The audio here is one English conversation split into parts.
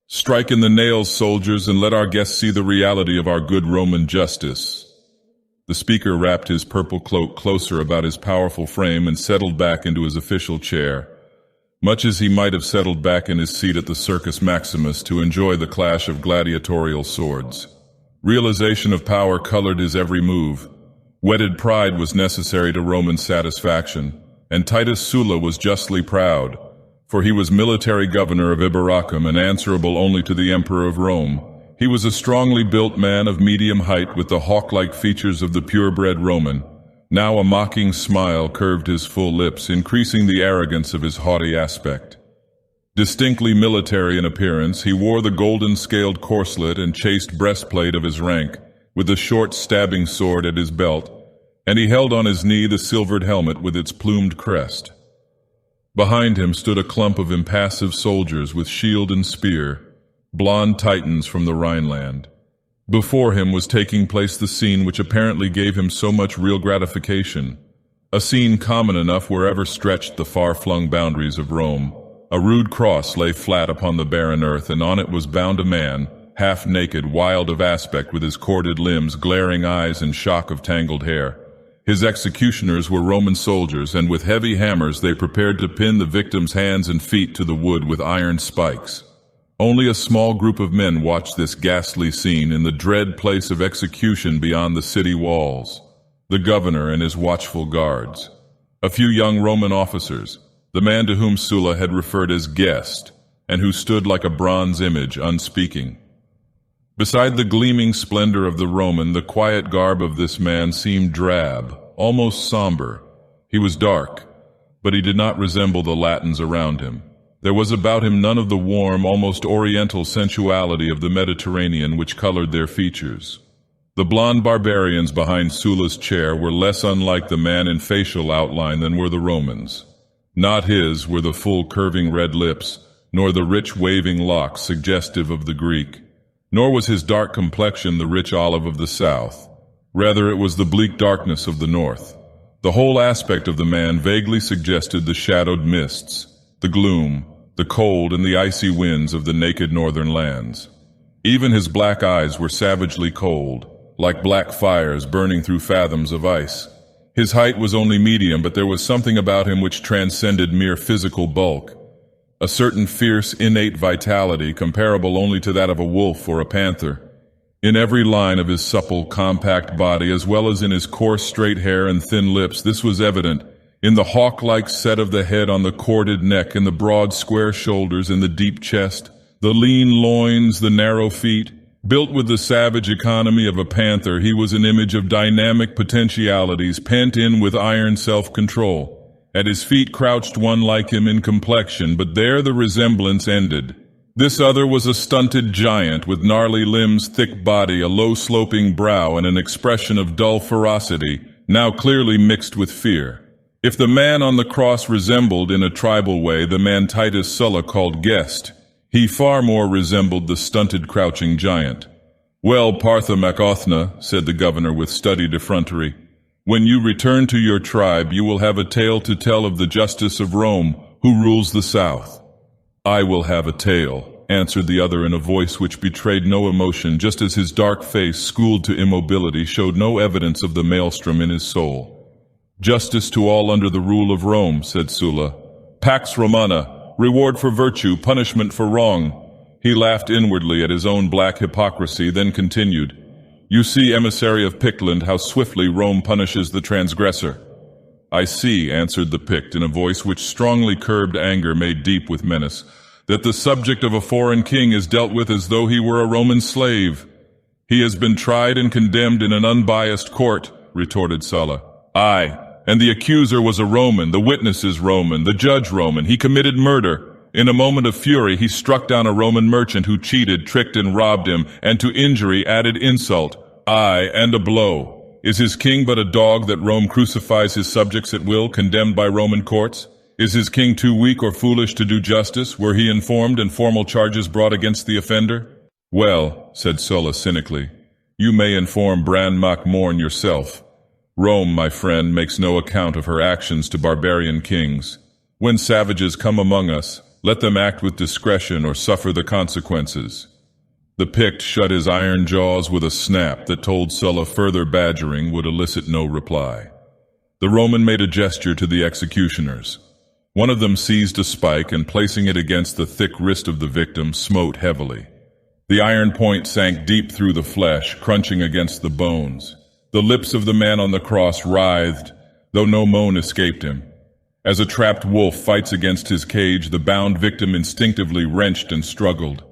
Strike in the nails, soldiers, and let our guests see the reality of our good Roman justice. The speaker wrapped his purple cloak closer about his powerful frame and settled back into his official chair, much as he might have settled back in his seat at the Circus Maximus to enjoy the clash of gladiatorial swords. Realization of power colored his every move. Wedded pride was necessary to Roman satisfaction, and Titus Sulla was justly proud, for he was military governor of Iberacum and answerable only to the Emperor of Rome. He was a strongly built man of medium height with the hawk-like features of the purebred Roman. Now a mocking smile curved his full lips, increasing the arrogance of his haughty aspect. Distinctly military in appearance, he wore the golden-scaled corselet and chaste breastplate of his rank, with the short stabbing sword at his belt, and he held on his knee the silvered helmet with its plumed crest. Behind him stood a clump of impassive soldiers with shield and spear, blond titans from the Rhineland. Before him was taking place the scene which apparently gave him so much real gratification, a scene common enough wherever stretched the far-flung boundaries of Rome. A rude cross lay flat upon the barren earth, and on it was bound a man, half-naked, wild of aspect, with his corded limbs, glaring eyes, and shock of tangled hair. His executioners were Roman soldiers, and with heavy hammers they prepared to pin the victim's hands and feet to the wood with iron spikes. Only a small group of men watched this ghastly scene in the dread place of execution beyond the city walls. The governor and his watchful guards. A few young Roman officers, the man to whom Sulla had referred as guest, and who stood like a bronze image, unspeaking. Beside the gleaming splendor of the Roman, the quiet garb of this man seemed drab, almost somber. He was dark, but he did not resemble the Latins around him. There was about him none of the warm, almost oriental sensuality of the Mediterranean which colored their features. The blond barbarians behind Sulla's chair were less unlike the man in facial outline than were the Romans. Not his were the full curving red lips, nor the rich waving locks suggestive of the Greek. Nor was his dark complexion the rich olive of the south. Rather, it was the bleak darkness of the north. The whole aspect of the man vaguely suggested the shadowed mists, the gloom, the cold, and the icy winds of the naked northern lands. Even his black eyes were savagely cold, like black fires burning through fathoms of ice. His height was only medium, but there was something about him which transcended mere physical bulk. A certain fierce, innate vitality comparable only to that of a wolf or a panther. In every line of his supple, compact body, as well as in his coarse, straight hair and thin lips, this was evident. In the hawk-like set of the head on the corded neck, in the broad, square shoulders, in the deep chest, the lean loins, the narrow feet. Built with the savage economy of a panther, he was an image of dynamic potentialities pent in with iron self-control. At his feet crouched one like him in complexion, but there the resemblance ended. This other was a stunted giant with gnarly limbs, thick body, a low-sloping brow, and an expression of dull ferocity, now clearly mixed with fear. If the man on the cross resembled, in a tribal way, the man Titus Sulla called guest, he far more resembled the stunted crouching giant. "Well, Partha Macothna," said the governor with studied effrontery, "when you return to your tribe, you will have a tale to tell of the justice of Rome, who rules the south." "I will have a tale," answered the other in a voice which betrayed no emotion, just as his dark face, schooled to immobility, showed no evidence of the maelstrom in his soul. "Justice to all under the rule of Rome," said Sulla. "Pax Romana, reward for virtue, punishment for wrong." He laughed inwardly at his own black hypocrisy, then continued, "You see, emissary of Pictland, how swiftly Rome punishes the transgressor." "I see," answered the Pict in a voice which strongly curbed anger made deep with menace, "that the subject of a foreign king is dealt with as though he were a Roman slave." "He has been tried and condemned in an unbiased court," retorted Sulla. "Aye, and the accuser was a Roman, the witnesses Roman, the judge Roman. He committed murder. In a moment of fury, he struck down a Roman merchant who cheated, tricked, and robbed him, and to injury added insult. Aye, and a blow. Is his king but a dog that Rome crucifies his subjects at will, condemned by Roman courts? Is his king too weak or foolish to do justice, were he informed and formal charges brought against the offender?" "Well," said Sulla cynically, "you may inform Bran Mac Morn yourself. Rome, my friend, makes no account of her actions to barbarian kings. When savages come among us, Let them act with discretion or suffer the consequences. The Pict shut his iron jaws with a snap that told Sulla further badgering would elicit no reply. The Roman made a gesture to the executioners. One of them seized a spike and, placing it against the thick wrist of the victim, smote heavily. The iron point sank deep through the flesh, crunching against the bones. The lips of the man on the cross writhed, though no moan escaped him. As a trapped wolf fights against his cage, the bound victim instinctively wrenched and struggled.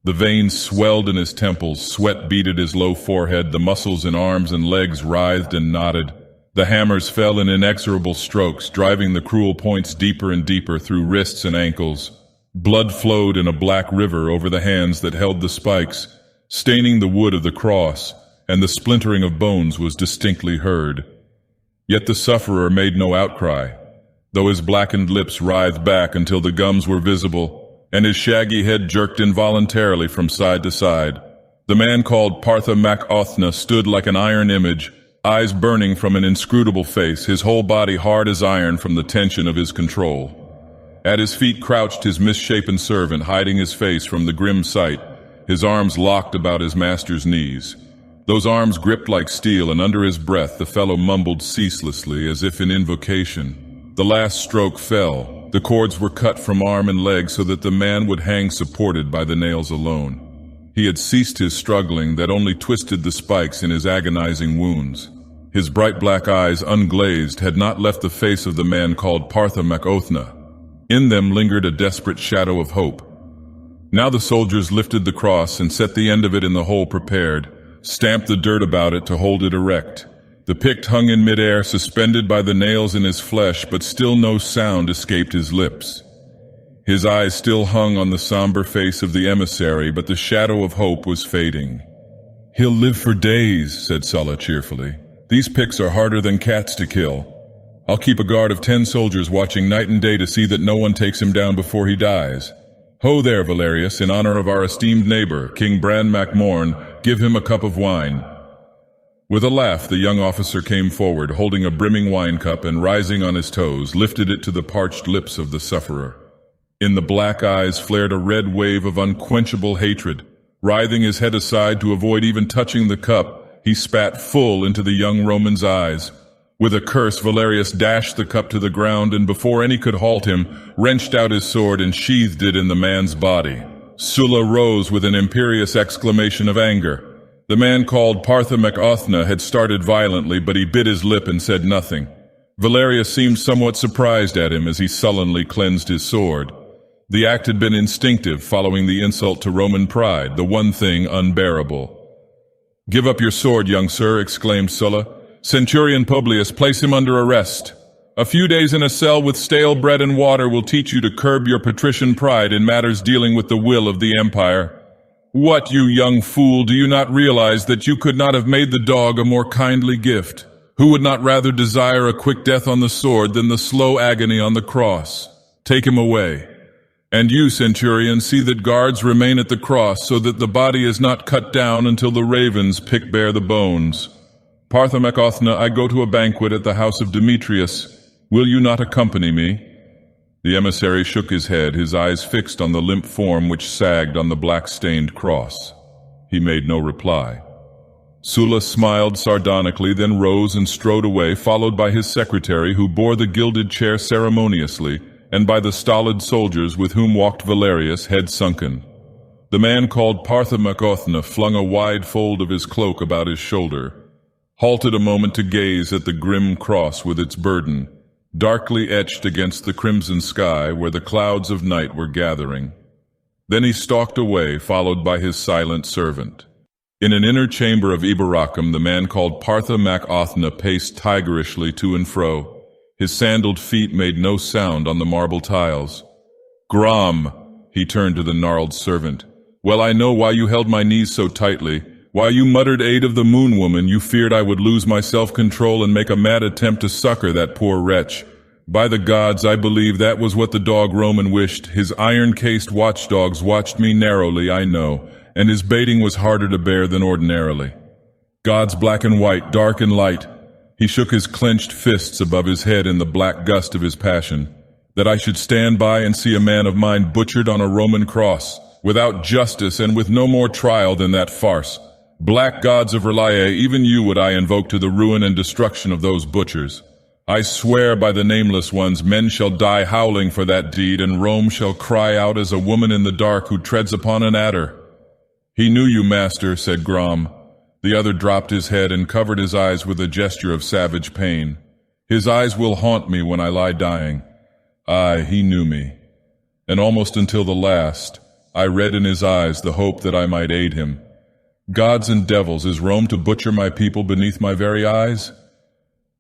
The veins swelled in his temples, sweat beaded his low forehead, the muscles in arms and legs writhed and knotted. The hammers fell in inexorable strokes, driving the cruel points deeper and deeper through wrists and ankles. Blood flowed in a black river over the hands that held the spikes, staining the wood of the cross, and the splintering of bones was distinctly heard. Yet the sufferer made no outcry, though his blackened lips writhed back until the gums were visible, and his shaggy head jerked involuntarily from side to side. The man called Partha Mac Othna stood like an iron image, eyes burning from an inscrutable face, his whole body hard as iron from the tension of his control. At his feet crouched his misshapen servant, hiding his face from the grim sight, his arms locked about his master's knees. Those arms gripped like steel, and under his breath the fellow mumbled ceaselessly as if in invocation. The last stroke fell. The cords were cut from arm and leg so that the man would hang supported by the nails alone. He had ceased his struggling that only twisted the spikes in his agonizing wounds. His bright black eyes, unglazed, had not left the face of the man called Partha Mac Othna. In them lingered a desperate shadow of hope. Now the soldiers lifted the cross and set the end of it in the hole prepared, stamped the dirt about it to hold it erect. The Pict hung in midair, suspended by the nails in his flesh, but still no sound escaped his lips. His eyes still hung on the somber face of the emissary, but the shadow of hope was fading. "He'll live for days," said Sulla cheerfully. "These Picts are harder than cats to kill. I'll keep a guard of 10 soldiers watching night and day to see that no one takes him down before he dies. Ho there, Valerius, in honor of our esteemed neighbor, King Bran Mac Morn, give him a cup of wine." With a laugh, the young officer came forward, holding a brimming wine cup, and rising on his toes, lifted it to the parched lips of the sufferer. In the black eyes flared a red wave of unquenchable hatred. Writhing his head aside to avoid even touching the cup, he spat full into the young Roman's eyes. With a curse, Valerius dashed the cup to the ground, and before any could halt him, wrenched out his sword and sheathed it in the man's body. Sulla rose with an imperious exclamation of anger. The man called Partha Mac Othna had started violently, but he bit his lip and said nothing. Valerius seemed somewhat surprised at him as he sullenly cleansed his sword. The act had been instinctive, following the insult to Roman pride, the one thing unbearable. "Give up your sword, young sir," exclaimed Sulla. "Centurion Publius, place him under arrest. A few days in a cell with stale bread and water will teach you to curb your patrician pride in matters dealing with the will of the empire. What, you young fool, do you not realize that you could not have made the dog a more kindly gift? Who would not rather desire a quick death on the sword than the slow agony on the cross? Take him away. And you, Centurion, see that guards remain at the cross so that the body is not cut down until the ravens pick bare the bones. Partha Mac Othna, I go to a banquet at the house of Demetrius. Will you not accompany me?" The emissary shook his head, his eyes fixed on the limp form which sagged on the black-stained cross. He made no reply. Sulla smiled sardonically, then rose and strode away, followed by his secretary, who bore the gilded chair ceremoniously, and by the stolid soldiers with whom walked Valerius, head sunken. The man called Partha Mac Othna flung a wide fold of his cloak about his shoulder, halted a moment to gaze at the grim cross with its burden, darkly etched against the crimson sky where the clouds of night were gathering. Then he stalked away, followed by his silent servant. In an inner chamber of Iberacum, the man called Partha Mac Othna paced tigerishly to and fro. His sandaled feet made no sound on the marble tiles. "Grom," he turned to the gnarled servant. "Well, I know why you held my knees so tightly. Why you muttered aid of the moon woman. You feared I would lose my self-control and make a mad attempt to succor that poor wretch. By the gods, I believe that was what the dog Roman wished. His iron-cased watchdogs watched me narrowly, I know, and his baiting was harder to bear than ordinarily. Gods black and white, dark and light." He shook his clenched fists above his head in the black gust of his passion. that I should stand by and see a man of mine butchered on a Roman cross, without justice and with no more trial than that farce. Black gods of Reliae, even you would I invoke to the ruin and destruction of those butchers. I swear by the nameless ones, men shall die howling for that deed, and Rome shall cry out as a woman in the dark who treads upon an adder. He knew you, master, said Grom. The other dropped his head and covered his eyes with a gesture of savage pain. His eyes will haunt me when I lie dying. Aye, he knew me. And almost until the last, I read in his eyes the hope that I might aid him. Gods and devils, is Rome to butcher my people beneath my very eyes?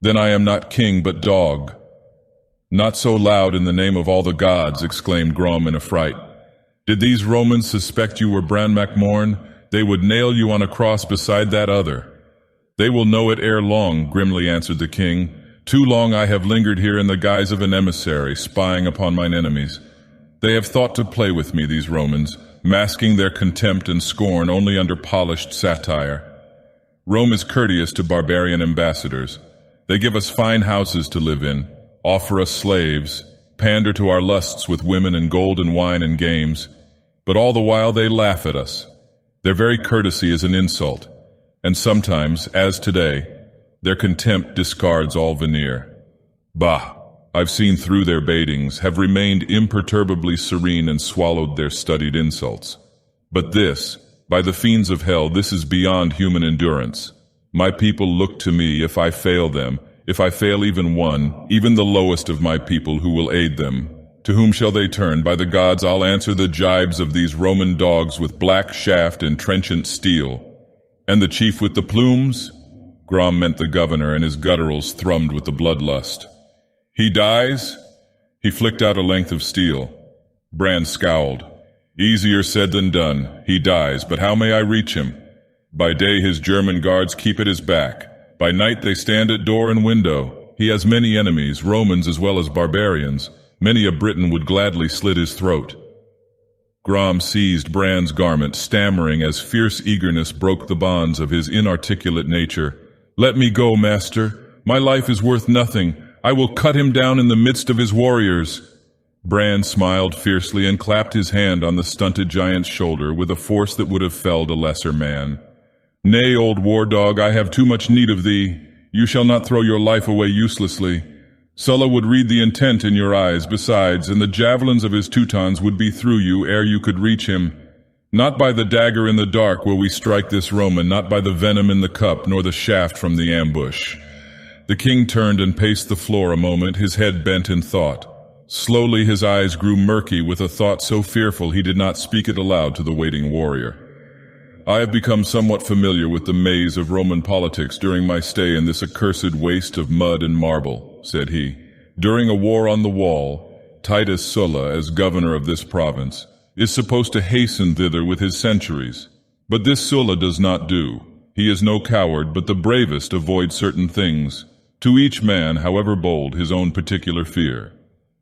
Then I am not king, but dog. Not so loud in the name of all the gods, exclaimed Grom in affright. Did these Romans suspect you were Bran MacMorn, they would nail you on a cross beside that other. They will know it ere long, grimly answered the king. Too long I have lingered here in the guise of an emissary, spying upon mine enemies. They have thought to play with me, these Romans, masking their contempt and scorn only under polished satire. Rome is courteous to barbarian ambassadors. They give us fine houses to live in, offer us slaves, pander to our lusts with women and gold and wine and games, but all the while they laugh at us. Their very courtesy is an insult, and sometimes, as today, their contempt discards all veneer. Bah! I've seen through their baitings, have remained imperturbably serene and swallowed their studied insults. But this, by the fiends of hell, this is beyond human endurance. My people look to me. If I fail them, if I fail even one, even the lowest of my people, who will aid them? To whom shall they turn? By the gods, I'll answer the jibes of these Roman dogs with black shaft and trenchant steel. And the chief with the plumes? Grom meant the governor, and his gutturals thrummed with the bloodlust. He dies? He flicked out a length of steel. Bran scowled. Easier said than done. He dies, but how may I reach him? By day his German guards keep at his back. By night they stand at door and window. He has many enemies, Romans as well as barbarians. Many a Briton would gladly slit his throat. Grom seized Bran's garment, stammering as fierce eagerness broke the bonds of his inarticulate nature. Let me go, master. My life is worth nothing. I will cut him down in the midst of his warriors. Bran smiled fiercely and clapped his hand on the stunted giant's shoulder with a force that would have felled a lesser man. Nay, old war dog, I have too much need of thee. You shall not throw your life away uselessly. Sulla would read the intent in your eyes, besides, and the javelins of his Teutons would be through you ere you could reach him. Not by the dagger in the dark will we strike this Roman, not by the venom in the cup, nor the shaft from the ambush. The king turned and paced the floor a moment, his head bent in thought. Slowly his eyes grew murky with a thought so fearful he did not speak it aloud to the waiting warrior. I have become somewhat familiar with the maze of Roman politics during my stay in this accursed waste of mud and marble, said he. During a war on the wall, Titus Sulla, as governor of this province, is supposed to hasten thither with his centuries. But this Sulla does not do. He is no coward, but the bravest avoid certain things. To each man, however bold, his own particular fear.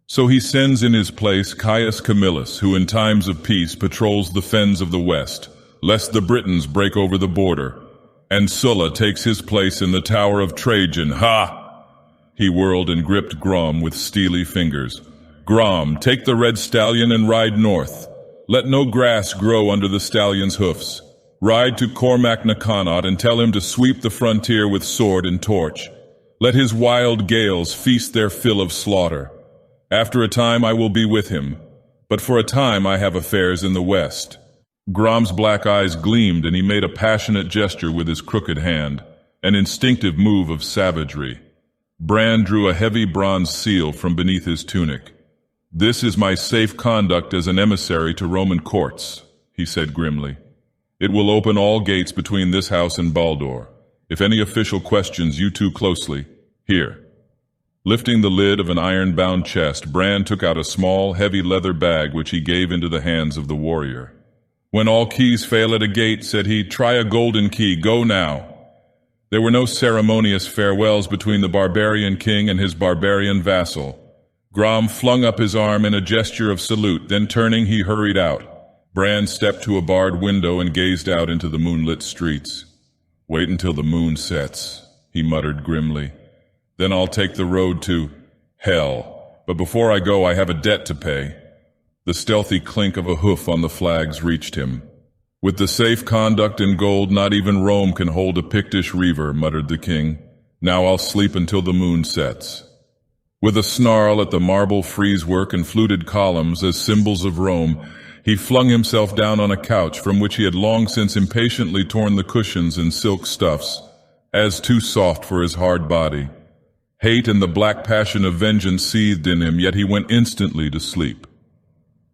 So he sends in his place Caius Camillus, who in times of peace patrols the fens of the west, lest the Britons break over the border. And Sulla takes his place in the Tower of Trajan. Ha! He whirled and gripped Grom with steely fingers. Grom, take the red stallion and ride north. Let no grass grow under the stallion's hoofs. Ride to Cormac Nacanot and tell him to sweep the frontier with sword and torch. Let his wild gales feast their fill of slaughter. After a time I will be with him, but for a time I have affairs in the west. Grom's black eyes gleamed and he made a passionate gesture with his crooked hand, an instinctive move of savagery. Bran drew a heavy bronze seal from beneath his tunic. This is my safe conduct as an emissary to Roman courts, he said grimly. It will open all gates between this house and Baldur. If any official questions you too closely, here. Lifting the lid of an iron-bound chest, Bran took out a small, heavy leather bag which he gave into the hands of the warrior. When all keys fail at a gate, said he, try a golden key, go now. There were no ceremonious farewells between the barbarian king and his barbarian vassal. Grom flung up his arm in a gesture of salute, then turning he hurried out. Bran stepped to a barred window and gazed out into the moonlit streets. Wait until the moon sets, he muttered grimly. Then I'll take the road to hell. but before I go I have a debt to pay." The stealthy clink of a hoof on the flags reached him. "With the safe conduct in gold, not even Rome can hold a Pictish reaver," muttered the king. "Now I'll sleep until the moon sets." With a snarl at the marble frieze-work and fluted columns as symbols of Rome, he flung himself down on a couch from which he had long since impatiently torn the cushions and silk stuffs, as too soft for his hard body. Hate and the black passion of vengeance seethed in him, yet he went instantly to sleep.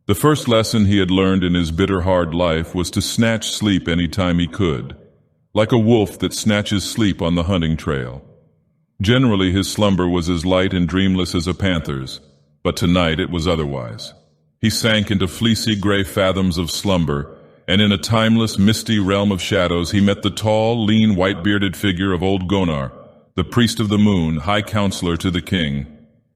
The first lesson he had learned in his bitter hard life was to snatch sleep any time he could, like a wolf that snatches sleep on the hunting trail. Generally his slumber was as light and dreamless as a panther's, but tonight it was otherwise. He sank into fleecy gray fathoms of slumber, and in a timeless, misty realm of shadows he met the tall, lean, white-bearded figure of old Gonar, the priest of the moon, high counselor to the king.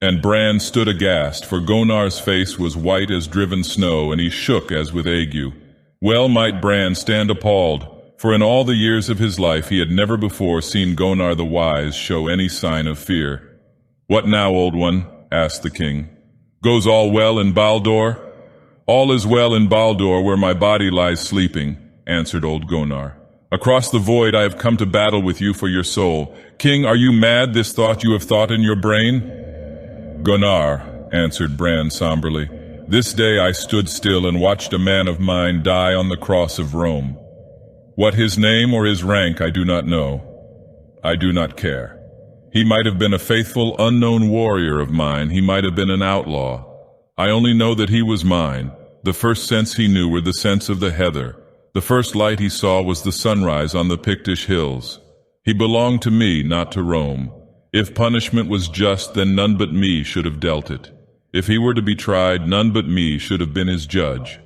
And Bran stood aghast, for Gonar's face was white as driven snow, and he shook as with ague. Well might Bran stand appalled, for in all the years of his life he had never before seen Gonar the Wise show any sign of fear. "What now, old one?" asked the king. "Goes all well in Baldur?" "All is well in Baldur, where my body lies sleeping," answered old Gonar. "Across the void I have come to battle with you for your soul. King, are you mad, this thought you have thought in your brain?" "Gonar," answered Bran somberly, "this day I stood still and watched a man of mine die on the cross of Rome. What his name or his rank I do not know. I do not care. He might have been a faithful, unknown warrior of mine. He might have been an outlaw. I only know that he was mine. The first scents he knew were the scents of the heather. The first light he saw was the sunrise on the Pictish hills. He belonged to me, not to Rome. If punishment was just, then none but me should have dealt it. If he were to be tried, none but me should have been his judge.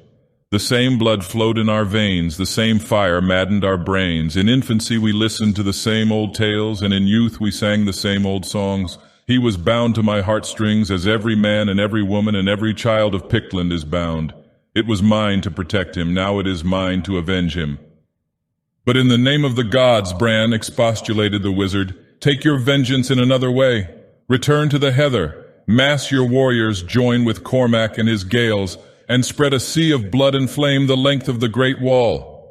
The same blood flowed in our veins, the same fire maddened our brains. In infancy we listened to the same old tales, and in youth we sang the same old songs. He was bound to my heartstrings as every man and every woman and every child of Pictland is bound. It was mine to protect him, now it is mine to avenge him." "But in the name of the gods," Bran expostulated the wizard, "take your vengeance in another way. Return to the heather, mass your warriors, join with Cormac and his Gaels, and spread a sea of blood and flame the length of the Great Wall."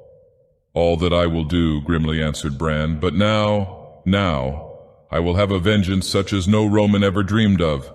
"All that I will do," grimly answered Bran, "but now, I will have a vengeance such as no Roman ever dreamed of.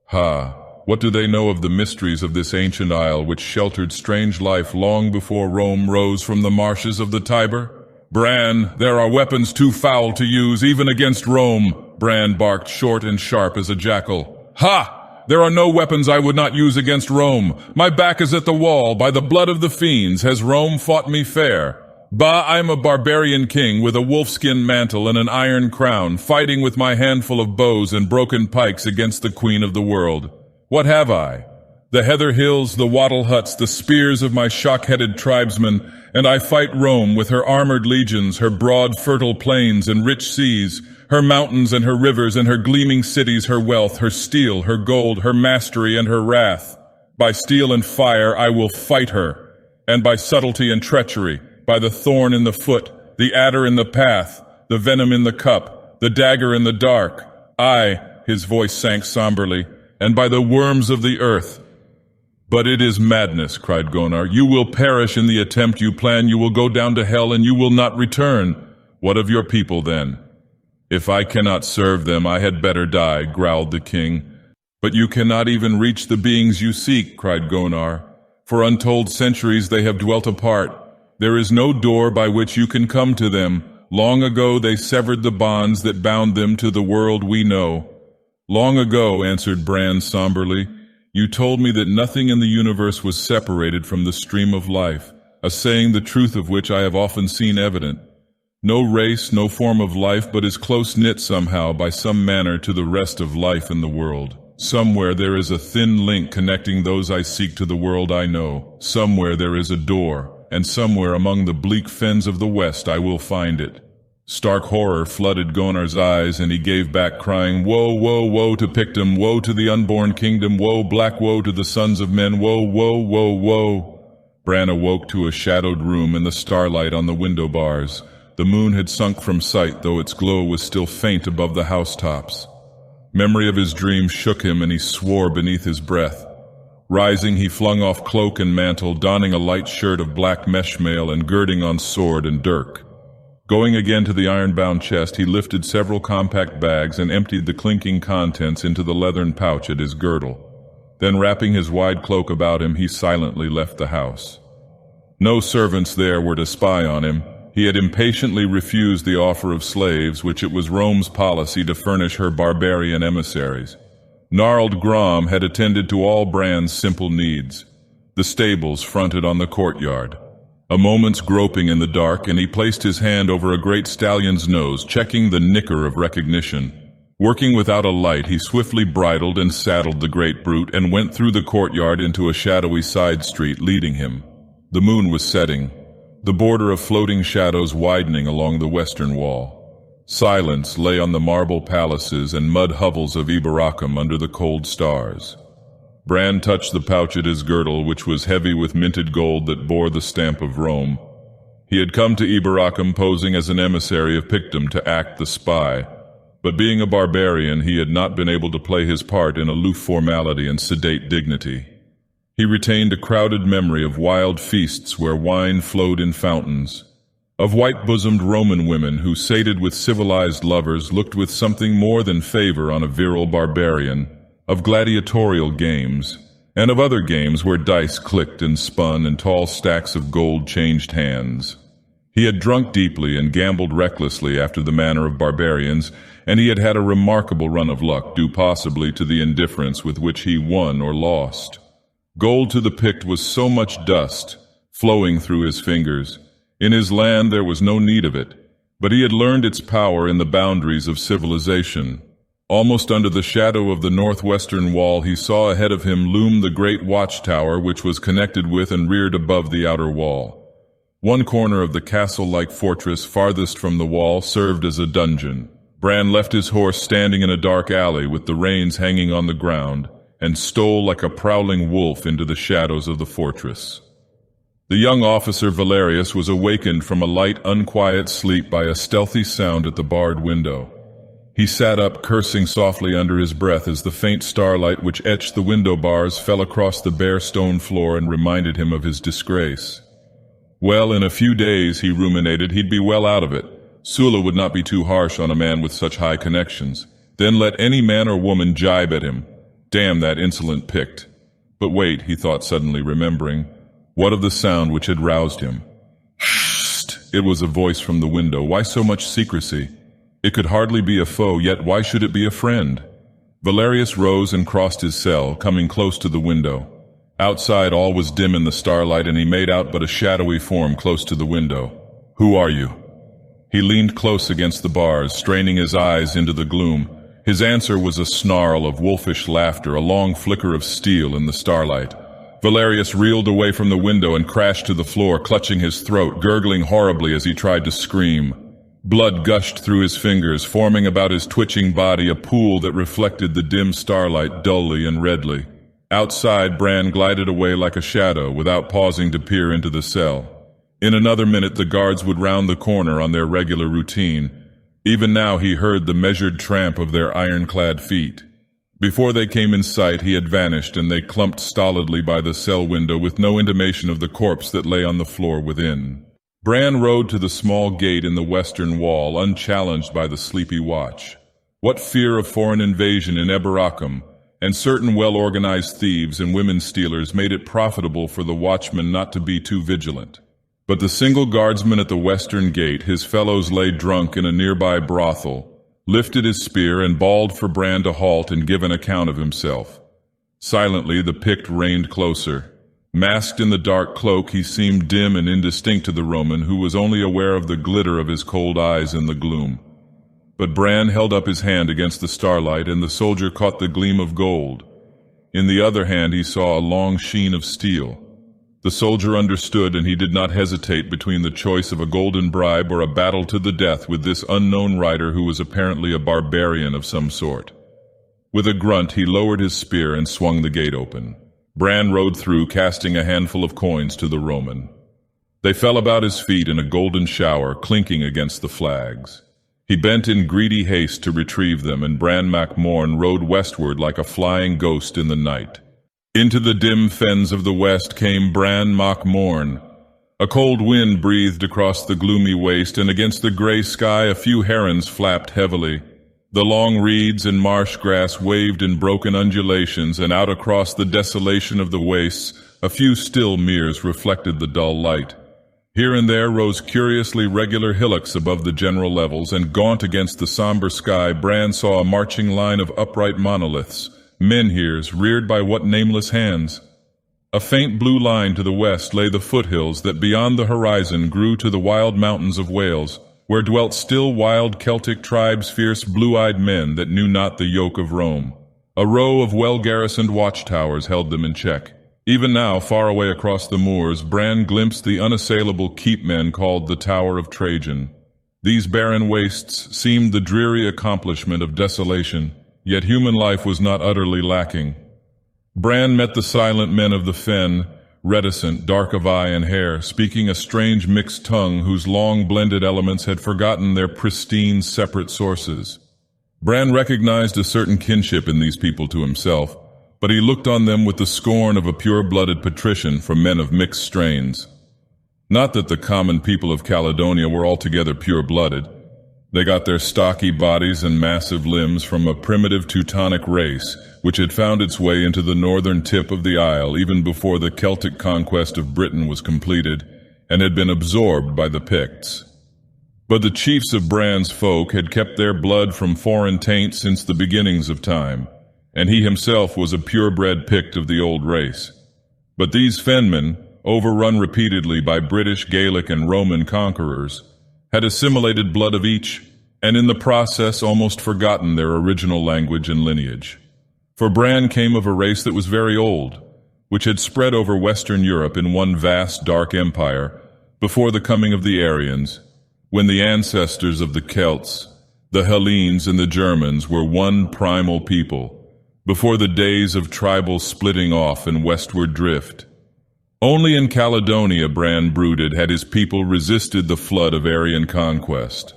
Ha! What do they know of the mysteries of this ancient isle which sheltered strange life long before Rome rose from the marshes of the Tiber? Bran, there are weapons too foul to use, even against Rome." Bran barked short and sharp as a jackal. "Ha! There are no weapons I would not use against Rome. My back is at the wall. By the blood of the fiends, has Rome fought me fair? Bah, I am a barbarian king with a wolfskin mantle and an iron crown, fighting with my handful of bows and broken pikes against the queen of the world. What have I? The heather hills, the wattle huts, the spears of my shock-headed tribesmen, and I fight Rome with her armored legions, her broad fertile plains and rich seas, her mountains and her rivers and her gleaming cities, her wealth, her steel, her gold, her mastery and her wrath. By steel and fire I will fight her, and by subtlety and treachery, by the thorn in the foot, the adder in the path, the venom in the cup, the dagger in the dark. I," his voice sank somberly, "and by the worms of the earth." "But it is madness," cried Gonar. "You will perish in the attempt you plan. You will go down to hell, and you will not return. What of your people, then?" "If I cannot serve them, I had better die," growled the king. "But you cannot even reach the beings you seek," cried Gonar. "For untold centuries they have dwelt apart. There is no door by which you can come to them. Long ago they severed the bonds that bound them to the world we know." "Long ago," answered Bran somberly, "you told me that nothing in the universe was separated from the stream of life, a saying the truth of which I have often seen evident. No race, no form of life, but is close-knit somehow by some manner to the rest of life in the world. Somewhere there is a thin link connecting those I seek to the world I know. Somewhere there is a door, and somewhere among the bleak fens of the west I will find it." Stark horror flooded Gonar's eyes, and he gave back crying, "Woe, woe, woe to Pictum, woe to the unborn kingdom, woe, black woe to the sons of men, woe, woe, woe, woe." Bran awoke to a shadowed room and the starlight on the window bars. The moon had sunk from sight, though its glow was still faint above the housetops. Memory of his dream shook him, and he swore beneath his breath. Rising, he flung off cloak and mantle, donning a light shirt of black mesh mail and girding on sword and dirk. Going again to the iron-bound chest, he lifted several compact bags and emptied the clinking contents into the leathern pouch at his girdle. Then, wrapping his wide cloak about him, he silently left the house. No servants there were to spy on him. He had impatiently refused the offer of slaves, which it was Rome's policy to furnish her barbarian emissaries. Gnarled Grom had attended to all Bran's simple needs. The stables fronted on the courtyard. A moment's groping in the dark, and he placed his hand over a great stallion's nose, checking the nicker of recognition. Working without a light, he swiftly bridled and saddled the great brute and went through the courtyard into a shadowy side street, leading him. The moon was setting, the border of floating shadows widening along the western wall. Silence lay on the marble palaces and mud hovels of Ibaracum under the cold stars. Bran touched the pouch at his girdle, which was heavy with minted gold that bore the stamp of Rome. He had come to Ibaracum posing as an emissary of Pictum to act the spy, but being a barbarian, he had not been able to play his part in aloof formality and sedate dignity. He retained a crowded memory of wild feasts where wine flowed in fountains, of white-bosomed Roman women who, sated with civilized lovers, looked with something more than favor on a virile barbarian, of gladiatorial games, and of other games where dice clicked and spun and tall stacks of gold changed hands. He had drunk deeply and gambled recklessly after the manner of barbarians, and he had had a remarkable run of luck, due possibly to the indifference with which he won or lost. Gold to the Pict was so much dust, flowing through his fingers. In his land there was no need of it, but he had learned its power in the boundaries of civilization. Almost under the shadow of the northwestern wall, he saw ahead of him loom the great watchtower which was connected with and reared above the outer wall. One corner of the castle-like fortress farthest from the wall served as a dungeon. Bran left his horse standing in a dark alley with the reins hanging on the ground, and stole like a prowling wolf into the shadows of the fortress. The young officer Valerius was awakened from a light, unquiet sleep by a stealthy sound at the barred window. He sat up, cursing softly under his breath as the faint starlight which etched the window bars fell across the bare stone floor and reminded him of his disgrace. Well, in a few days, he ruminated, he'd be well out of it. Sula would not be too harsh on a man with such high connections. Then let any man or woman jibe at him. Damn that insolent Pict. But wait, he thought, suddenly remembering. What of the sound which had roused him? Hst! It was a voice from the window. Why so much secrecy? It could hardly be a foe, yet why should it be a friend? Valerius rose and crossed his cell, coming close to the window. Outside all was dim in the starlight, and he made out but a shadowy form close to the window. Who are you? He leaned close against the bars, straining his eyes into the gloom. His answer was a snarl of wolfish laughter, a long flicker of steel in the starlight. Valerius reeled away from the window and crashed to the floor, clutching his throat, gurgling horribly as he tried to scream. Blood gushed through his fingers, forming about his twitching body a pool that reflected the dim starlight dully and redly. Outside, Bran glided away like a shadow, without pausing to peer into the cell. In another minute, the guards would round the corner on their regular routine. Even now he heard the measured tramp of their ironclad feet. Before they came in sight, he had vanished, and they clumped stolidly by the cell window with no intimation of the corpse that lay on the floor within. Bran rode to the small gate in the western wall, unchallenged by the sleepy watch. What fear of foreign invasion in Ibaracum, and certain well-organized thieves and women-stealers made it profitable for the watchman not to be too vigilant. But the single guardsman at the western gate, his fellows lay drunk in a nearby brothel, lifted his spear and bawled for Bran to halt and give an account of himself. Silently the Pict reined closer. Masked in the dark cloak, he seemed dim and indistinct to the Roman, who was only aware of the glitter of his cold eyes in the gloom. But Bran held up his hand against the starlight, and the soldier caught the gleam of gold. In the other hand he saw a long sheen of steel. The soldier understood, and he did not hesitate between the choice of a golden bribe or a battle to the death with this unknown rider who was apparently a barbarian of some sort. With a grunt, he lowered his spear and swung the gate open. Bran rode through, casting a handful of coins to the Roman. They fell about his feet in a golden shower, clinking against the flags. He bent in greedy haste to retrieve them, and Bran Mak Morn rode westward like a flying ghost in the night. Into the dim fens of the west came Bran Mak Morn. A cold wind breathed across the gloomy waste, and against the gray sky a few herons flapped heavily. The long reeds and marsh grass waved in broken undulations, and out across the desolation of the wastes a few still meres reflected the dull light. Here and there rose curiously regular hillocks above the general levels, and gaunt against the somber sky Bran saw a marching line of upright monoliths, menhirs reared by what nameless hands? A faint blue line to the west lay the foothills that beyond the horizon grew to the wild mountains of Wales, where dwelt still wild Celtic tribes, fierce blue-eyed men that knew not the yoke of Rome. A row of well-garrisoned watchtowers held them in check. Even now, far away across the moors, Bran glimpsed the unassailable keep-men called the Tower of Trajan. These barren wastes seemed the dreary accomplishment of desolation, yet human life was not utterly lacking. Bran met the silent men of the fen, reticent, dark of eye and hair, speaking a strange mixed tongue whose long blended elements had forgotten their pristine, separate sources. Bran recognized a certain kinship in these people to himself, but he looked on them with the scorn of a pure-blooded patrician for men of mixed strains. Not that the common people of Caledonia were altogether pure-blooded. They got their stocky bodies and massive limbs from a primitive Teutonic race, which had found its way into the northern tip of the Isle even before the Celtic conquest of Britain was completed, and had been absorbed by the Picts. But the chiefs of Bran's folk had kept their blood from foreign taint since the beginnings of time, and he himself was a purebred Pict of the old race. But these fenmen, overrun repeatedly by British, Gaelic, and Roman conquerors, had assimilated blood of each, and in the process almost forgotten their original language and lineage. For Bran came of a race that was very old, which had spread over Western Europe in one vast dark empire before the coming of the Aryans, when the ancestors of the Celts, the Hellenes, and the Germans were one primal people, before the days of tribal splitting off and westward drift. Only in Caledonia, Bran brooded, had his people resisted the flood of Aryan conquest.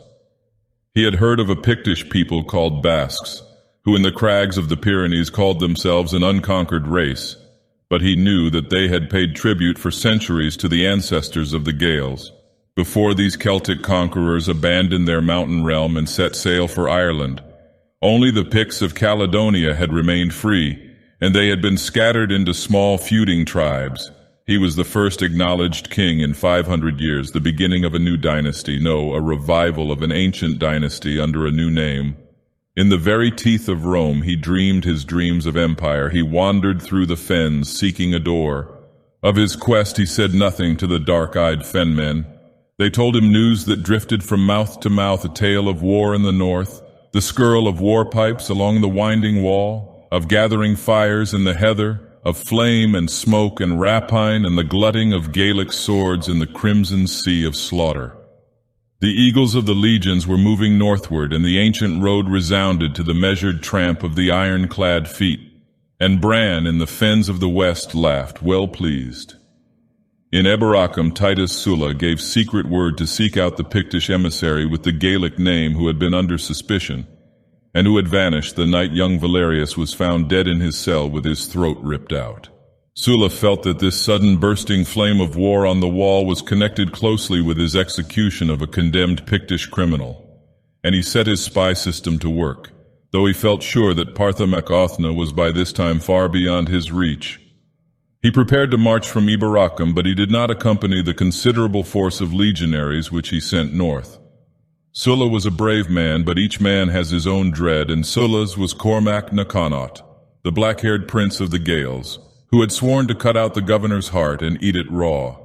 He had heard of a Pictish people called Basques, who in the crags of the Pyrenees called themselves an unconquered race, but he knew that they had paid tribute for centuries to the ancestors of the Gaels, before these Celtic conquerors abandoned their mountain realm and set sail for Ireland. Only the Picts of Caledonia had remained free, and they had been scattered into small feuding tribes. He was the first acknowledged king in 500 years, the beginning of a new dynasty, no, a revival of an ancient dynasty under a new name. In the very teeth of Rome, he dreamed his dreams of empire. He wandered through the fens, seeking a door. Of his quest he said nothing to the dark-eyed fenmen. They told him news that drifted from mouth to mouth, a tale of war in the north, the skirl of war pipes along the winding wall, of gathering fires in the heather, of flame and smoke and rapine, and the glutting of Gaelic swords in the crimson sea of slaughter. The eagles of the legions were moving northward, and the ancient road resounded to the measured tramp of the iron-clad feet, and Bran in the fens of the west laughed, well pleased. In Eberacum, Titus Sulla gave secret word to seek out the Pictish emissary with the Gaelic name who had been under suspicion, and who had vanished the night young Valerius was found dead in his cell with his throat ripped out. Sulla felt that this sudden bursting flame of war on the wall was connected closely with his execution of a condemned Pictish criminal, and he set his spy system to work, though he felt sure that Partha mac Othna was by this time far beyond his reach. He prepared to march from Eberacum, but he did not accompany the considerable force of legionaries which he sent north. Sulla was a brave man, but each man has his own dread, and Sulla's was Cormac na Connaught, the black-haired prince of the Gaels, who had sworn to cut out the governor's heart and eat it raw.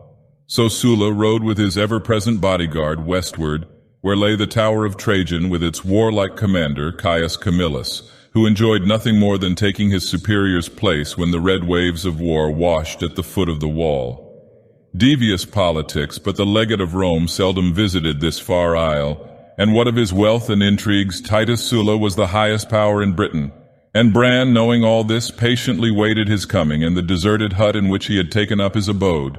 So Sulla rode with his ever-present bodyguard westward, where lay the Tower of Trajan with its warlike commander, Caius Camillus, who enjoyed nothing more than taking his superior's place when the red waves of war washed at the foot of the wall. Devious politics, but the legate of Rome seldom visited this far isle, and what of his wealth and intrigues, Titus Sulla was the highest power in Britain, and Bran, knowing all this, patiently waited his coming in the deserted hut in which he had taken up his abode.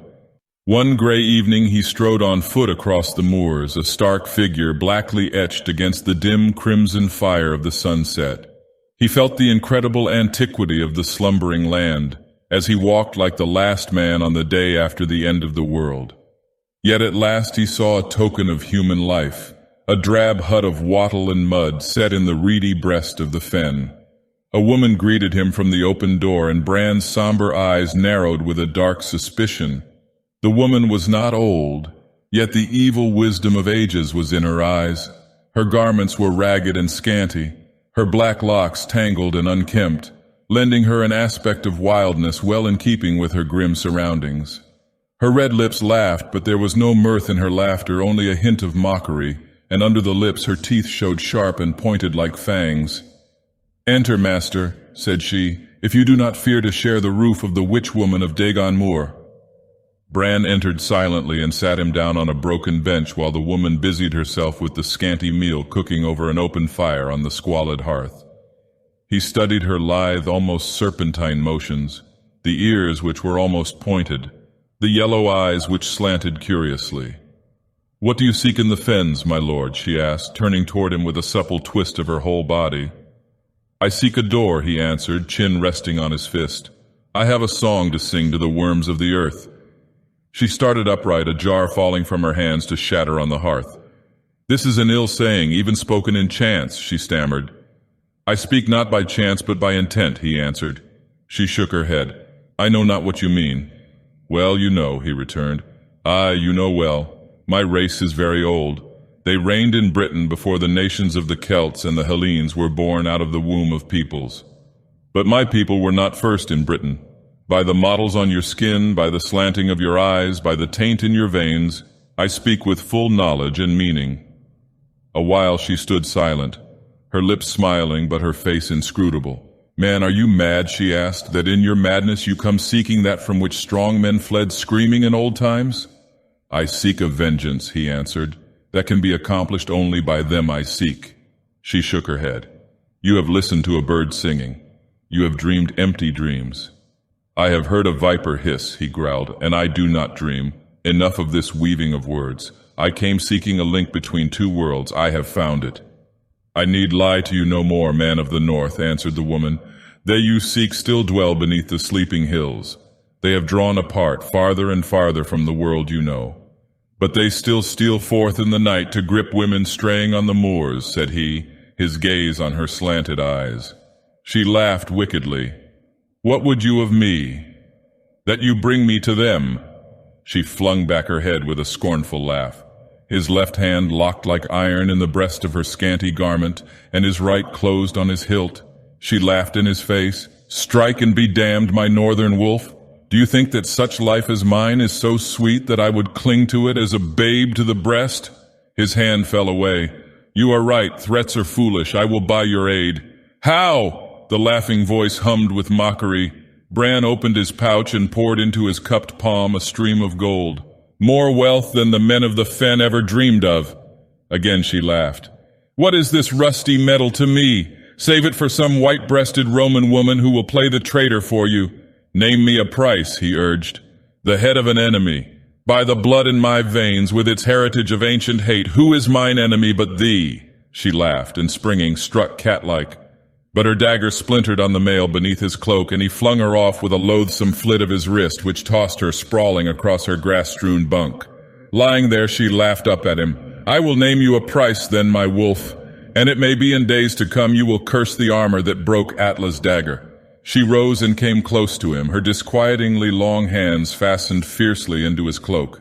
One gray evening he strode on foot across the moors, a stark figure blackly etched against the dim crimson fire of the sunset. He felt the incredible antiquity of the slumbering land, as he walked like the last man on the day after the end of the world. Yet at last he saw a token of human life, a drab hut of wattle and mud set in the reedy breast of the fen. A woman greeted him from the open door, and Bran's somber eyes narrowed with a dark suspicion. The woman was not old, yet the evil wisdom of ages was in her eyes. Her garments were ragged and scanty, her black locks tangled and unkempt, lending her an aspect of wildness well in keeping with her grim surroundings. Her red lips laughed, but there was no mirth in her laughter, only a hint of mockery, and under the lips her teeth showed sharp and pointed like fangs. "Enter, master," said she, "if you do not fear to share the roof of the witch-woman of Dagon Moor." Bran entered silently and sat him down on a broken bench while the woman busied herself with the scanty meal cooking over an open fire on the squalid hearth. He studied her lithe, almost serpentine motions, the ears which were almost pointed, the yellow eyes which slanted curiously. "What do you seek in the fens, my lord?" she asked, turning toward him with a supple twist of her whole body. "I seek a door," he answered, chin resting on his fist. "I have a song to sing to the worms of the earth." She started upright, a jar falling from her hands to shatter on the hearth. "This is an ill saying, even spoken in chance," she stammered. "I speak not by chance but by intent," he answered. She shook her head. "I know not what you mean." "Well, you know," he returned. "Aye, you know well. My race is very old. They reigned in Britain before the nations of the Celts and the Hellenes were born out of the womb of peoples. But my people were not first in Britain. By the mottles on your skin, by the slanting of your eyes, by the taint in your veins, I speak with full knowledge and meaning." A while she stood silent, her lips smiling but her face inscrutable. "Man, are you mad," she asked, "that in your madness you come seeking that from which strong men fled screaming in old times?" "I seek a vengeance," he answered, "that can be accomplished only by them I seek." She shook her head. "You have listened to a bird singing. You have dreamed empty dreams." "I have heard a viper hiss," he growled, "and I do not dream. Enough of this weaving of words. I came seeking a link between two worlds. I have found it." "I need lie to you no more, man of the north," answered the woman. "They you seek still dwell beneath the sleeping hills. They have drawn apart, farther and farther from the world you know. But they still steal forth in the night to grip women straying on the moors," said he, his gaze on her slanted eyes. She laughed wickedly. "What would you of me? That you bring me to them?" She flung back her head with a scornful laugh. His left hand locked like iron in the breast of her scanty garment, and his right closed on his hilt. She laughed in his face. "Strike and be damned, my northern wolf. Do you think that such life as mine is so sweet that I would cling to it as a babe to the breast?" His hand fell away. "You are right, threats are foolish. I will buy your aid." "How?" The laughing voice hummed with mockery. Bran opened his pouch and poured into his cupped palm a stream of gold. "More wealth than the men of the fen ever dreamed of." Again she laughed. "What is this rusty metal to me? Save it for some white-breasted Roman woman who will play the traitor for you." "Name me a price," he urged. "The head of an enemy. By the blood in my veins, with its heritage of ancient hate, who is mine enemy but thee?" She laughed, and springing, struck cat-like. But her dagger splintered on the mail beneath his cloak, and he flung her off with a loathsome flit of his wrist, which tossed her sprawling across her grass-strewn bunk. Lying there, she laughed up at him. "I will name you a price, then, my wolf, and it may be in days to come you will curse the armor that broke Atla's dagger." She rose and came close to him, her disquietingly long hands fastened fiercely into his cloak.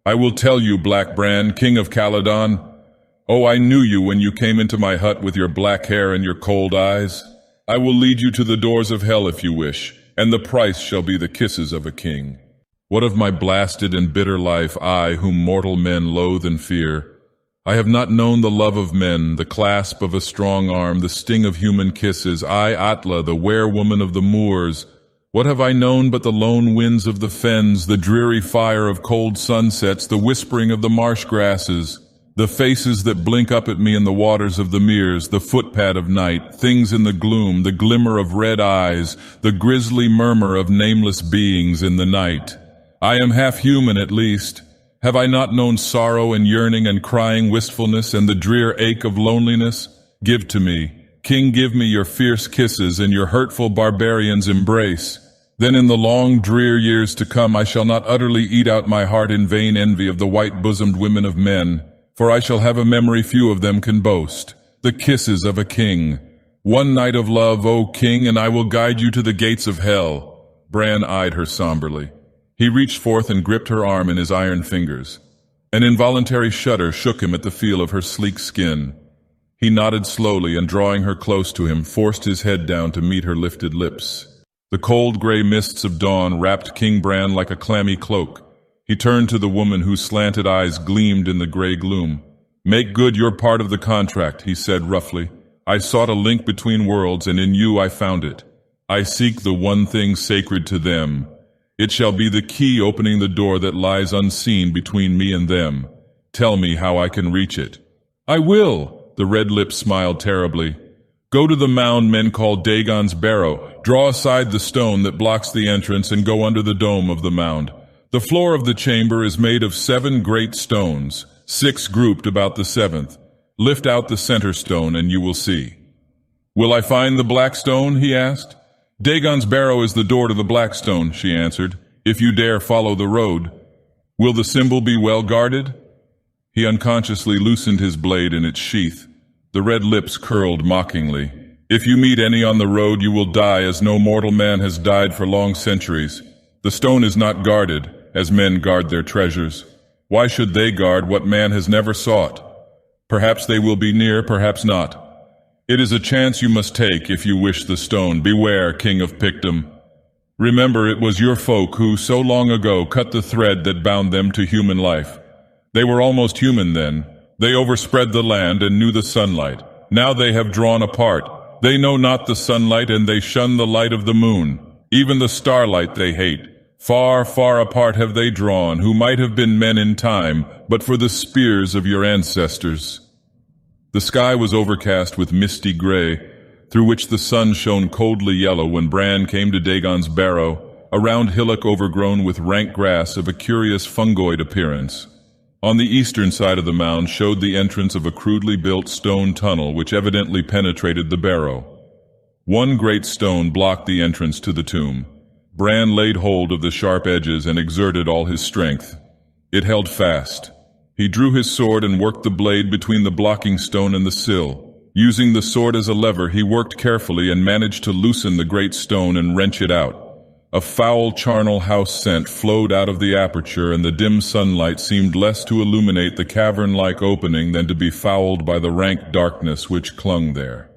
"I will tell you, Black Bran, king of Caledon. Oh, I knew you when you came into my hut with your black hair and your cold eyes. I will lead you to the doors of hell if you wish, and the price shall be the kisses of a king. What of my blasted and bitter life, I, whom mortal men loathe and fear? I have not known the love of men, the clasp of a strong arm, the sting of human kisses. I, Atla, the were-woman of the moors. What have I known but the lone winds of the fens, the dreary fire of cold sunsets, the whispering of the marsh grasses? The faces that blink up at me in the waters of the meres, the footpad of night, things in the gloom, the glimmer of red eyes, the grisly murmur of nameless beings in the night. I am half human at least. Have I not known sorrow and yearning and crying wistfulness and the drear ache of loneliness? Give to me, King, give me your fierce kisses and your hurtful barbarian's embrace. Then in the long, drear years to come I shall not utterly eat out my heart in vain envy of the white-bosomed women of men, for I shall have a memory few of them can boast, the kisses of a king. One night of love, O king, and I will guide you to the gates of hell. Bran eyed her somberly. He reached forth and gripped her arm in his iron fingers. An involuntary shudder shook him at the feel of her sleek skin. He nodded slowly and, drawing her close to him, forced his head down to meet her lifted lips. The cold gray mists of dawn wrapped King Bran like a clammy cloak. He turned to the woman whose slanted eyes gleamed in the gray gloom. "Make good your part of the contract," he said roughly. "I sought a link between worlds, and in you I found it. I seek the one thing sacred to them. It shall be the key opening the door that lies unseen between me and them. Tell me how I can reach it." "I will," the red lips smiled terribly. "Go to the mound men call Dagon's Barrow. Draw aside the stone that blocks the entrance and go under the dome of the mound. The floor of the chamber is made of 7 great stones, 6 grouped about the 7th. Lift out the center stone and you will see." "Will I find the black stone?" he asked. "Dagon's Barrow is the door to the black stone," she answered, "if you dare follow the road." "Will the symbol be well guarded?" He unconsciously loosened his blade in its sheath. The red lips curled mockingly. "If you meet any on the road, you will die as no mortal man has died for long centuries. The stone is not guarded, as men guard their treasures. Why should they guard what man has never sought? Perhaps they will be near, perhaps not. It is a chance you must take if you wish the stone. Beware, King of Pictum. Remember, it was your folk who, so long ago, cut the thread that bound them to human life. They were almost human then. They overspread the land and knew the sunlight. Now they have drawn apart. They know not the sunlight, and they shun the light of the moon. Even the starlight they hate. Far, far apart have they drawn, who might have been men in time, but for the spears of your ancestors." The sky was overcast with misty gray, through which the sun shone coldly yellow when Bran came to Dagon's Barrow, a round hillock overgrown with rank grass of a curious fungoid appearance. On the eastern side of the mound showed the entrance of a crudely built stone tunnel which evidently penetrated the barrow. One great stone blocked the entrance to the tomb. Bran laid hold of the sharp edges and exerted all his strength. It held fast. He drew his sword and worked the blade between the blocking stone and the sill. Using the sword as a lever, he worked carefully and managed to loosen the great stone and wrench it out. A foul charnel house scent flowed out of the aperture, and the dim sunlight seemed less to illuminate the cavern-like opening than to be fouled by the rank darkness which clung there.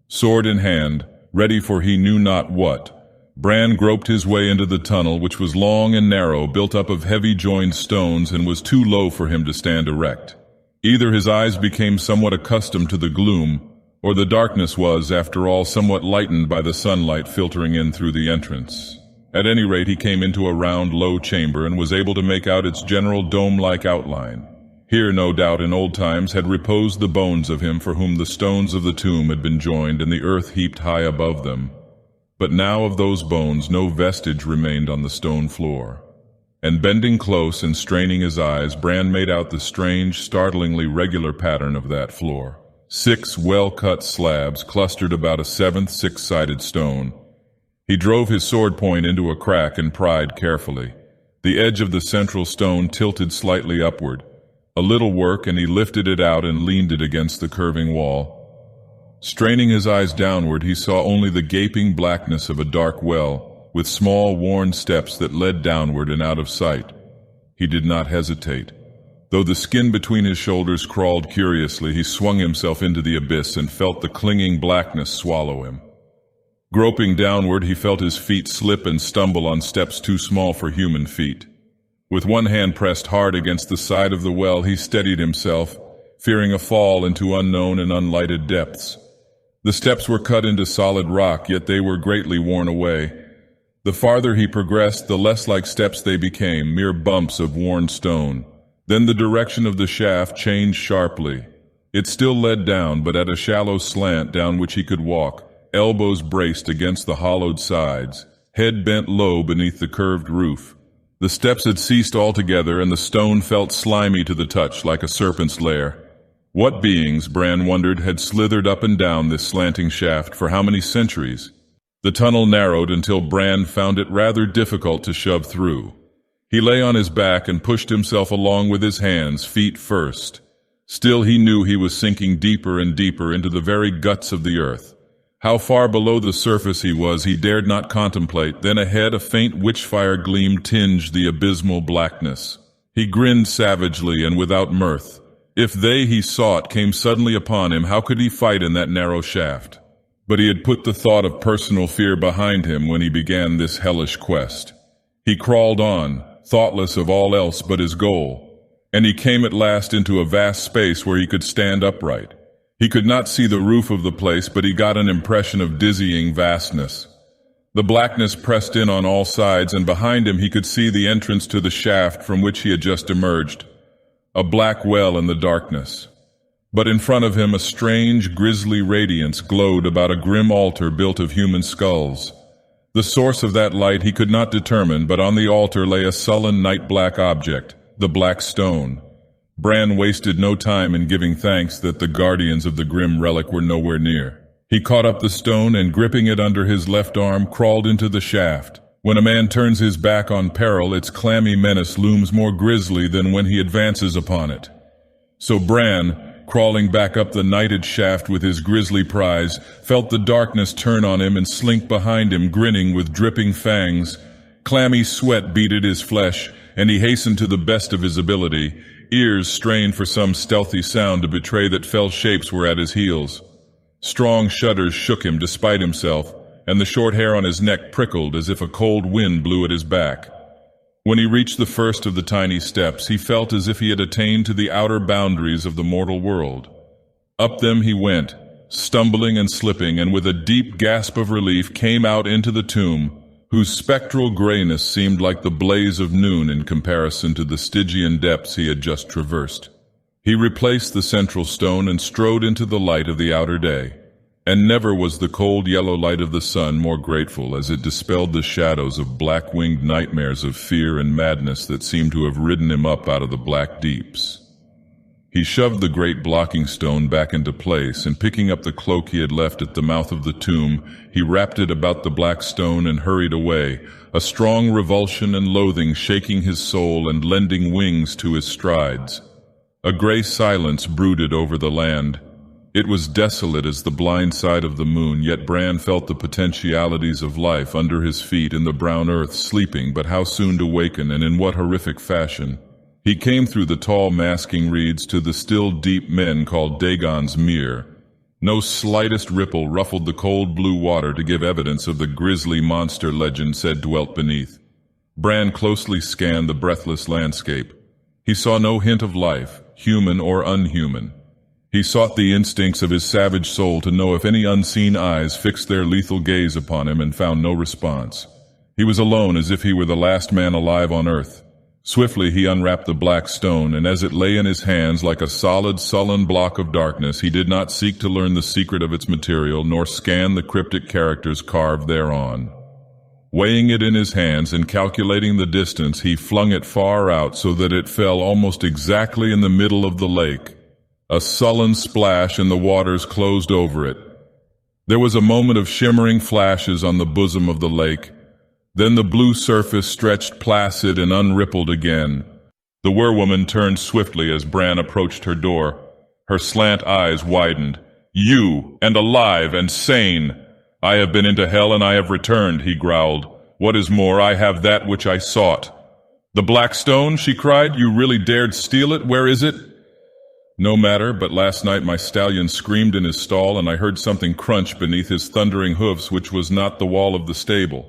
Sword in hand, ready for he knew not what, Bran groped his way into the tunnel, which was long and narrow, built up of heavy-joined stones, and was too low for him to stand erect. Either his eyes became somewhat accustomed to the gloom, or the darkness was, after all, somewhat lightened by the sunlight filtering in through the entrance. At any rate, he came into a round, low chamber and was able to make out its general dome-like outline. Here, no doubt, in old times had reposed the bones of him for whom the stones of the tomb had been joined and the earth heaped high above them. But now of those bones no vestige remained on the stone floor. And bending close and straining his eyes, Bran made out the strange, startlingly regular pattern of that floor. 6 well-cut slabs clustered about a 7th six-sided stone. He drove his sword point into a crack and pried carefully. The edge of the central stone tilted slightly upward. A little work, and he lifted it out and leaned it against the curving wall. Straining his eyes downward, he saw only the gaping blackness of a dark well, with small, worn steps that led downward and out of sight. He did not hesitate. Though the skin between his shoulders crawled curiously, he swung himself into the abyss and felt the clinging blackness swallow him. Groping downward, he felt his feet slip and stumble on steps too small for human feet. With one hand pressed hard against the side of the well, he steadied himself, fearing a fall into unknown and unlighted depths. The steps were cut into solid rock, yet they were greatly worn away. The farther he progressed, the less like steps they became, mere bumps of worn stone. Then the direction of the shaft changed sharply. It still led down, but at a shallow slant down which he could walk, elbows braced against the hollowed sides, head bent low beneath the curved roof. The steps had ceased altogether, and the stone felt slimy to the touch, like a serpent's lair. What beings, Bran wondered, had slithered up and down this slanting shaft for how many centuries? The tunnel narrowed until Bran found it rather difficult to shove through. He lay on his back and pushed himself along with his hands, feet first. Still he knew he was sinking deeper and deeper into the very guts of the earth. How far below the surface he dared not contemplate. Then ahead a faint witchfire gleam tinged the abysmal blackness. He grinned savagely and without mirth. If they he sought came suddenly upon him, how could he fight in that narrow shaft? But he had put the thought of personal fear behind him when he began this hellish quest. He crawled on, thoughtless of all else but his goal, and he came at last into a vast space where he could stand upright. He could not see the roof of the place, but he got an impression of dizzying vastness. The blackness pressed in on all sides, and behind him he could see the entrance to the shaft from which he had just emerged, a black well in the darkness. But in front of him a strange, grisly radiance glowed about a grim altar built of human skulls. The source of that light he could not determine, but on the altar lay a sullen night-black object, the Black Stone. Bran wasted no time in giving thanks that the guardians of the grim relic were nowhere near. He caught up the stone and, gripping it under his left arm, crawled into the shaft. When a man turns his back on peril, its clammy menace looms more grisly than when he advances upon it. So Bran, crawling back up the nighted shaft with his grisly prize, felt the darkness turn on him and slink behind him, grinning with dripping fangs. Clammy sweat beaded his flesh, and he hastened to the best of his ability, ears strained for some stealthy sound to betray that fell shapes were at his heels. Strong shudders shook him despite himself, and the short hair on his neck prickled as if a cold wind blew at his back. When he reached the first of the tiny steps, he felt as if he had attained to the outer boundaries of the mortal world. Up them he went, stumbling and slipping, and with a deep gasp of relief came out into the tomb, whose spectral grayness seemed like the blaze of noon in comparison to the Stygian depths he had just traversed. He replaced the central stone and strode into the light of the outer day. And never was the cold yellow light of the sun more grateful as it dispelled the shadows of black-winged nightmares of fear and madness that seemed to have ridden him up out of the black deeps. He shoved the great blocking stone back into place, and picking up the cloak he had left at the mouth of the tomb, he wrapped it about the black stone and hurried away, a strong revulsion and loathing shaking his soul and lending wings to his strides. A gray silence brooded over the land. It was desolate as the blind side of the moon, yet Bran felt the potentialities of life under his feet in the brown earth, sleeping, but how soon to waken, and in what horrific fashion. He came through the tall masking reeds to the still deep men called Dagon's Mere. No slightest ripple ruffled the cold blue water to give evidence of the grisly monster legend said dwelt beneath. Bran closely scanned the breathless landscape. He saw no hint of life, human or unhuman. He sought the instincts of his savage soul to know if any unseen eyes fixed their lethal gaze upon him, and found no response. He was alone, as if he were the last man alive on earth. Swiftly he unwrapped the black stone, and as it lay in his hands like a solid, sullen block of darkness, he did not seek to learn the secret of its material, nor scan the cryptic characters carved thereon. Weighing it in his hands and calculating the distance, he flung it far out so that it fell almost exactly in the middle of the lake. A sullen splash, and the waters closed over it. There was a moment of shimmering flashes on the bosom of the lake. Then the blue surface stretched placid and unrippled again. The werewoman turned swiftly as Bran approached her door. Her slant eyes widened. "You, and alive and sane! I have been into hell and I have returned," he growled. "What is more, I have that which I sought." "The Black Stone?" she cried. "You really dared steal it? Where is it?" "No matter, but last night my stallion screamed in his stall, and I heard something crunch beneath his thundering hoofs, which was not the wall of the stable.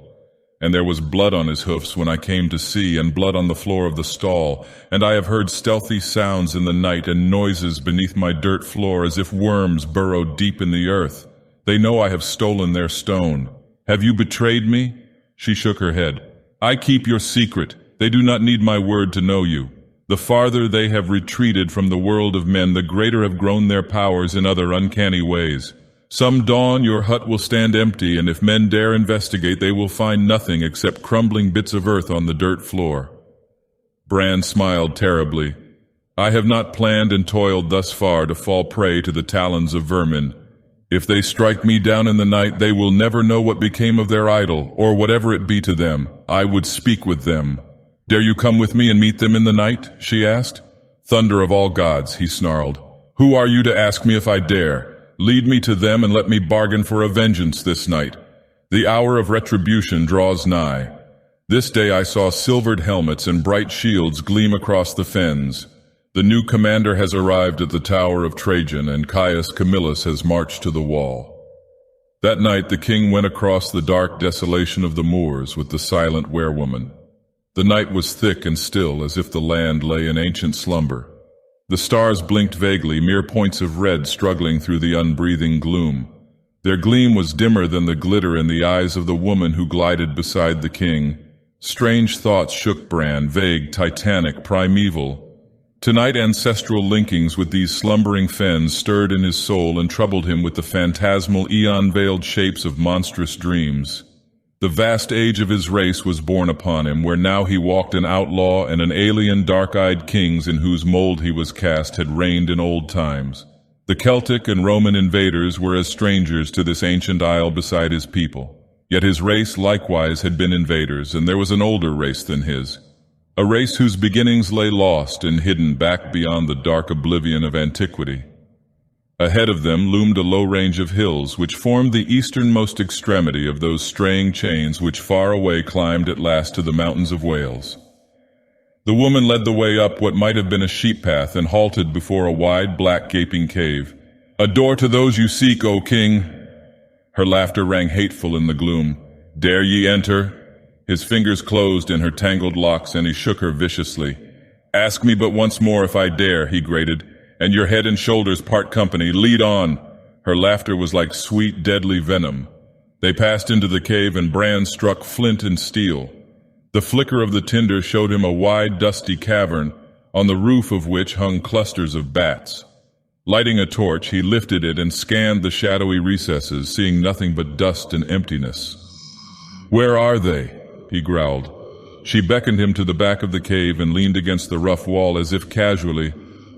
And there was blood on his hoofs when I came to see, and blood on the floor of the stall, and I have heard stealthy sounds in the night and noises beneath my dirt floor as if worms burrowed deep in the earth. They know I have stolen their stone. Have you betrayed me?" She shook her head. "I keep your secret. They do not need my word to know you. The farther they have retreated from the world of men, the greater have grown their powers in other uncanny ways. Some dawn your hut will stand empty, and if men dare investigate, they will find nothing except crumbling bits of earth on the dirt floor. Bran smiled terribly. "I have not planned and toiled thus far to fall prey to the talons of vermin. If they strike me down in the night, they will never know what became of their idol, or whatever it be to them. I would speak with them." "Dare you come with me and meet them in the night?" she asked. "Thunder of all gods," he snarled. "Who are you to ask me if I dare? Lead me to them and let me bargain for a vengeance this night. The hour of retribution draws nigh. This day I saw silvered helmets and bright shields gleam across the fens. The new commander has arrived at the Tower of Trajan, and Caius Camillus has marched to the wall." That night the king went across the dark desolation of the moors with the silent werewoman. The night was thick and still, as if the land lay in ancient slumber. The stars blinked vaguely, mere points of red struggling through the unbreathing gloom. Their gleam was dimmer than the glitter in the eyes of the woman who glided beside the king. Strange thoughts shook Bran, vague, titanic, primeval. Tonight ancestral linkings with these slumbering fens stirred in his soul and troubled him with the phantasmal, eon-veiled shapes of monstrous dreams. The vast age of his race was born upon him, where now he walked an outlaw, and an alien dark-eyed kings in whose mold he was cast had reigned in old times. The Celtic and Roman invaders were as strangers to this ancient isle beside his people. Yet his race likewise had been invaders, and there was an older race than his. A race whose beginnings lay lost and hidden back beyond the dark oblivion of antiquity. Ahead of them loomed a low range of hills which formed the easternmost extremity of those straying chains which far away climbed at last to the mountains of Wales. The woman led the way up what might have been a sheep path and halted before a wide, black, gaping cave. "A door to those you seek, O king!" Her laughter rang hateful in the gloom. "Dare ye enter?" His fingers closed in her tangled locks, and he shook her viciously. "Ask me but once more if I dare," he grated, "and your head and shoulders part company. Lead on!" Her laughter was like sweet, deadly venom. They passed into the cave, and Bran struck flint and steel. The flicker of the tinder showed him a wide, dusty cavern, on the roof of which hung clusters of bats. Lighting a torch, he lifted it and scanned the shadowy recesses, seeing nothing but dust and emptiness. "Where are they?" he growled. She beckoned him to the back of the cave and leaned against the rough wall as if casually,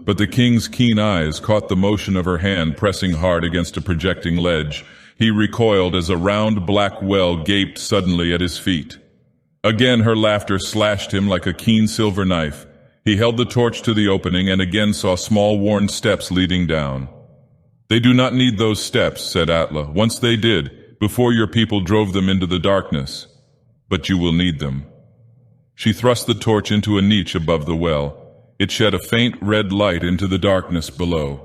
but the king's keen eyes caught the motion of her hand pressing hard against a projecting ledge. He recoiled as a round black well gaped suddenly at his feet. Again her laughter slashed him like a keen silver knife. He held the torch to the opening and again saw small worn steps leading down. "They do not need those steps," said Atla. "Once they did, before your people drove them into the darkness. But you will need them." She thrust the torch into a niche above the well. It shed a faint red light into the darkness below.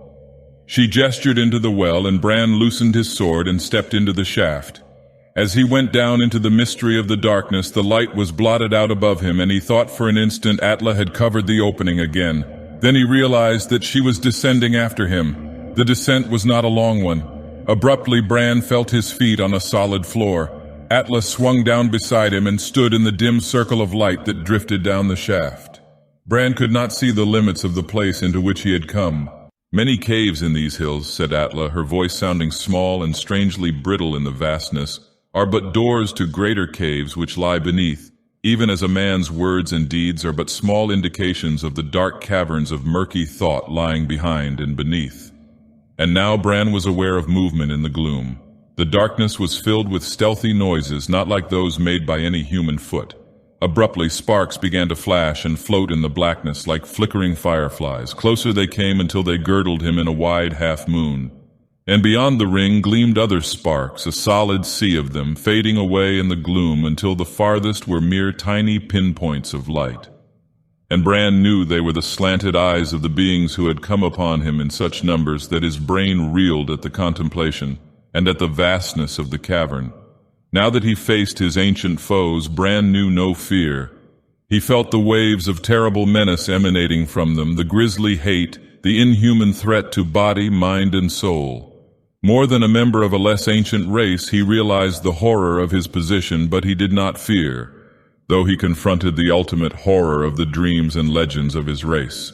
She gestured into the well, and Bran loosened his sword and stepped into the shaft. As he went down into the mystery of the darkness, the light was blotted out above him, and he thought for an instant Atla had covered the opening again. Then he realized that she was descending after him. The descent was not a long one. Abruptly, Bran felt his feet on a solid floor. Atla swung down beside him and stood in the dim circle of light that drifted down the shaft. Bran could not see the limits of the place into which he had come. "Many caves in these hills," said Atla, her voice sounding small and strangely brittle in the vastness, "are but doors to greater caves which lie beneath, even as a man's words and deeds are but small indications of the dark caverns of murky thought lying behind and beneath." And now Bran was aware of movement in the gloom. The darkness was filled with stealthy noises, not like those made by any human foot. Abruptly, sparks began to flash and float in the blackness like flickering fireflies. Closer they came until they girdled him in a wide half-moon. And beyond the ring gleamed other sparks, a solid sea of them, fading away in the gloom until the farthest were mere tiny pinpoints of light. And Bran knew they were the slanted eyes of the beings who had come upon him in such numbers that his brain reeled at the contemplation and at the vastness of the cavern. Now that he faced his ancient foes, Bran knew no fear. He felt the waves of terrible menace emanating from them, the grisly hate, the inhuman threat to body, mind, and soul. More than a member of a less ancient race, he realized the horror of his position, but he did not fear, though he confronted the ultimate horror of the dreams and legends of his race.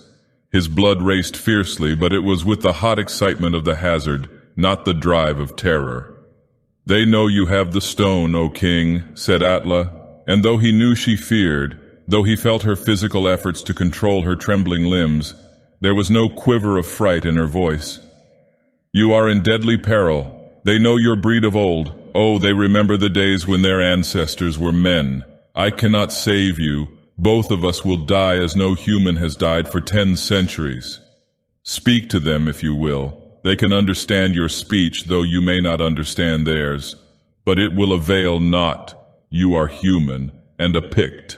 His blood raced fiercely, but it was with the hot excitement of the hazard, not the drive of terror. "They know you have the stone, O king," said Atla, and though he knew she feared, Though he felt her physical efforts to control her trembling limbs, there was no quiver of fright in her voice. "You are in deadly peril. They know your breed of old. Oh, they remember the days when their ancestors were men. I cannot save you. Both of us will die as no human has died for 10 centuries. Speak to them if you will. They can understand your speech, though you may not understand theirs. But it will avail not. You are human, and a Pict."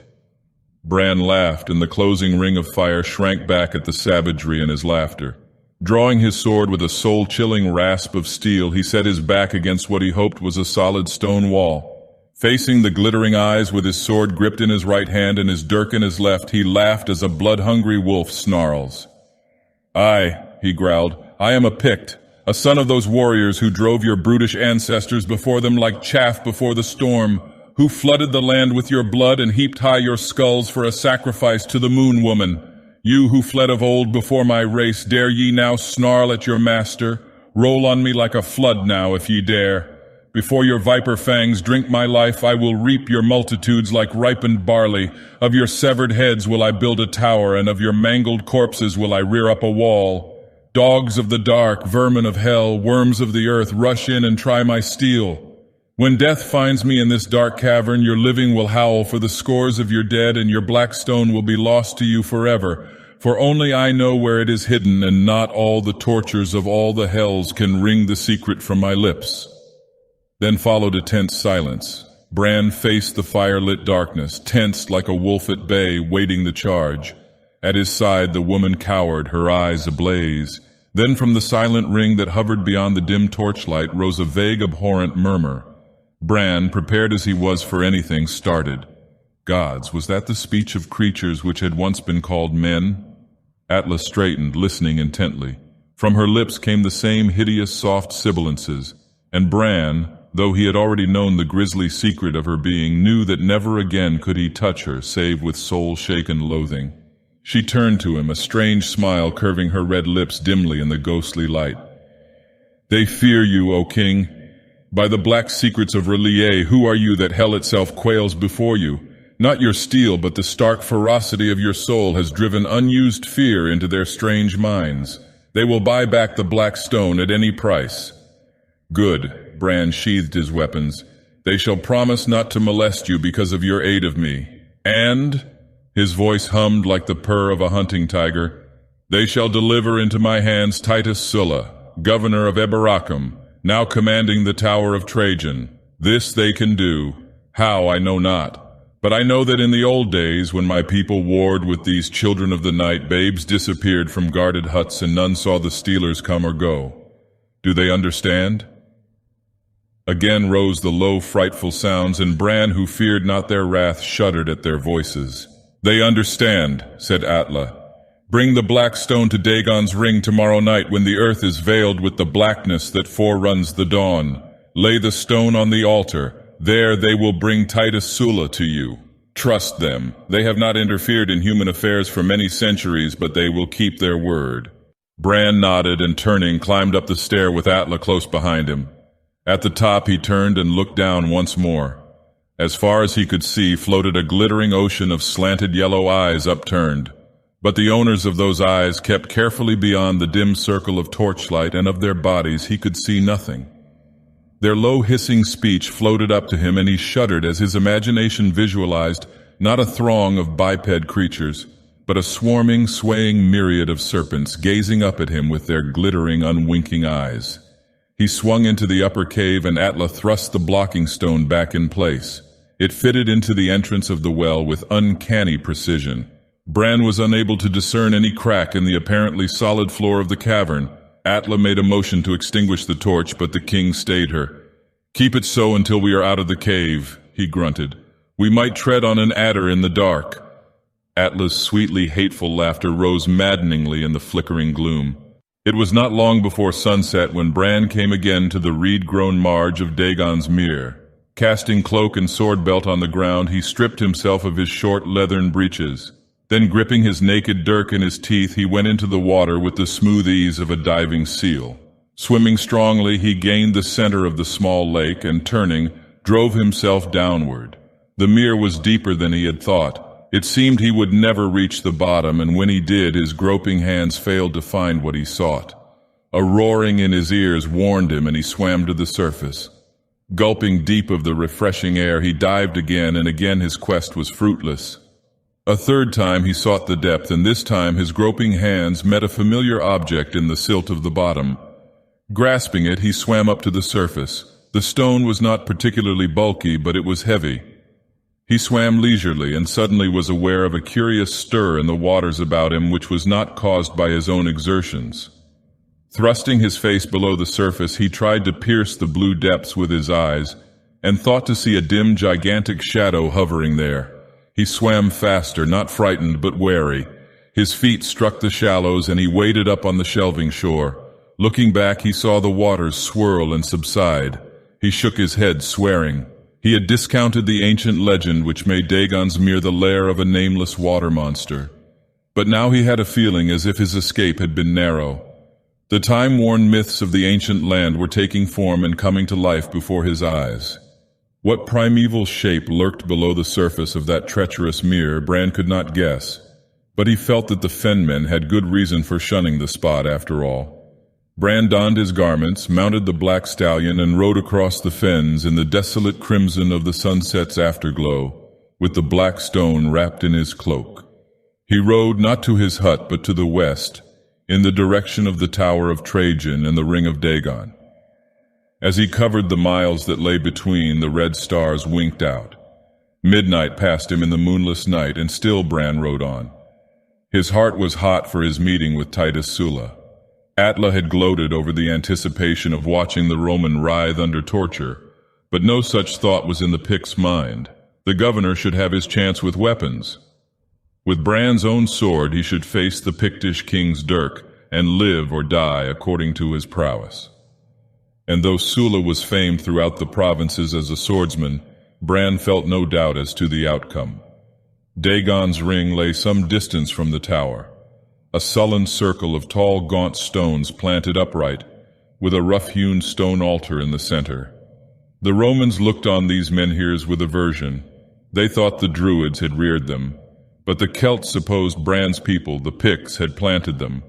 Bran laughed, and the closing ring of fire shrank back at the savagery in his laughter. Drawing his sword with a soul-chilling rasp of steel, he set his back against what he hoped was a solid stone wall. Facing the glittering eyes with his sword gripped in his right hand and his dirk in his left, he laughed as a blood-hungry wolf snarls. "Aye," he growled, "I am a Pict, a son of those warriors who drove your brutish ancestors before them like chaff before the storm, who flooded the land with your blood and heaped high your skulls for a sacrifice to the Moon Woman. You who fled of old before my race, dare ye now snarl at your master? Roll on me like a flood now, if ye dare. Before your viper fangs drink my life, I will reap your multitudes like ripened barley. Of your severed heads will I build a tower, and of your mangled corpses will I rear up a wall. Dogs of the dark, vermin of hell, worms of the earth, rush in and try my steel. When death finds me in this dark cavern, your living will howl for the scores of your dead, and your black stone will be lost to you forever. For only I know where it is hidden, and not all the tortures of all the hells can wring the secret from my lips." Then followed a tense silence. Bran faced the fire-lit darkness, tensed like a wolf at bay, waiting the charge. At his side the woman cowered, her eyes ablaze. Then from the silent ring that hovered beyond the dim torchlight rose a vague, abhorrent murmur. Bran, prepared as he was for anything, started. Gods, was that the speech of creatures which had once been called men? Atla straightened, listening intently. From her lips came the same hideous, soft sibilances, and Bran, though he had already known the grisly secret of her being, knew that never again could he touch her save with soul-shaken loathing. She turned to him, a strange smile curving her red lips dimly in the ghostly light. "They fear you, O king. By the black secrets of R'lyeh, who are you that hell itself quails before you? Not your steel, but the stark ferocity of your soul has driven unused fear into their strange minds. They will buy back the black stone at any price." "Good." Bran sheathed his weapons. "They shall promise not to molest you because of your aid of me. And," his voice hummed like the purr of a hunting tiger, "they shall deliver into my hands Titus Sulla, governor of Eberacum, now commanding the Tower of Trajan. This they can do. How, I know not. But I know that in the old days, when my people warred with these children of the night, babes disappeared from guarded huts and none saw the stealers come or go. Do they understand?" Again rose the low, frightful sounds, and Bran, who feared not their wrath, shuddered at their voices. "They understand," said Atla. "Bring the black stone to Dagon's ring tomorrow night when the earth is veiled with the blackness that foreruns the dawn. Lay the stone on the altar. There they will bring Titus Sulla to you. Trust them. They have not interfered in human affairs for many centuries, but they will keep their word." Bran nodded and, turning, climbed up the stair with Atla close behind him. At the top he turned and looked down once more. As far as he could see floated a glittering ocean of slanted yellow eyes upturned. But the owners of those eyes kept carefully beyond the dim circle of torchlight, and of their bodies he could see nothing. Their low hissing speech floated up to him, and he shuddered as his imagination visualized not a throng of biped creatures, but a swarming, swaying myriad of serpents gazing up at him with their glittering, unwinking eyes. He swung into the upper cave, and Atla thrust the blocking stone back in place. It fitted into the entrance of the well with uncanny precision. Bran was unable to discern any crack in the apparently solid floor of the cavern. Atla made a motion to extinguish the torch, but the king stayed her. "Keep it so until we are out of the cave," he grunted. "We might tread on an adder in the dark." Atla's sweetly hateful laughter rose maddeningly in the flickering gloom. It was not long before sunset when Bran came again to the reed-grown marge of Dagon's mere. Casting cloak and sword belt on the ground, he stripped himself of his short leathern breeches. Then, gripping his naked dirk in his teeth, he went into the water with the smooth ease of a diving seal. Swimming strongly, he gained the center of the small lake and, turning, drove himself downward. The mere was deeper than he had thought. It seemed he would never reach the bottom, and when he did, his groping hands failed to find what he sought. A roaring in his ears warned him, and he swam to the surface. Gulping deep of the refreshing air, he dived again, and again his quest was fruitless. A third time he sought the depth, and this time his groping hands met a familiar object in the silt of the bottom. Grasping it, he swam up to the surface. The stone was not particularly bulky, but it was heavy. He swam leisurely and suddenly was aware of a curious stir in the waters about him which was not caused by his own exertions. Thrusting his face below the surface, he tried to pierce the blue depths with his eyes, and thought to see a dim, gigantic shadow hovering there. He swam faster, not frightened but wary. His feet struck the shallows, and he waded up on the shelving shore. Looking back, he saw the waters swirl and subside. He shook his head, swearing. He had discounted the ancient legend which made Dagon's Mere the lair of a nameless water monster. But now he had a feeling as if his escape had been narrow. The time-worn myths of the ancient land were taking form and coming to life before his eyes. What primeval shape lurked below the surface of that treacherous mere, Bran could not guess, but he felt that the fenmen had good reason for shunning the spot after all. Bran donned his garments, mounted the black stallion, and rode across the fens in the desolate crimson of the sunset's afterglow, with the black stone wrapped in his cloak. He rode not to his hut but to the west, in the direction of the Tower of Trajan and the Ring of Dagon. As he covered the miles that lay between, the red stars winked out. Midnight passed him in the moonless night, and still Bran rode on. His heart was hot for his meeting with Titus Sulla. Atla had gloated over the anticipation of watching the Roman writhe under torture, but no such thought was in the Pict's mind. The governor should have his chance with weapons. With Bran's own sword he should face the Pictish king's dirk and live or die according to his prowess. And though Sulla was famed throughout the provinces as a swordsman, Bran felt no doubt as to the outcome. Dagon's ring lay some distance from the tower, a sullen circle of tall gaunt stones planted upright, with a rough-hewn stone altar in the center. The Romans looked on these menhirs with aversion. They thought the Druids had reared them, but the Celts supposed Bran's people, the Picts, had planted them,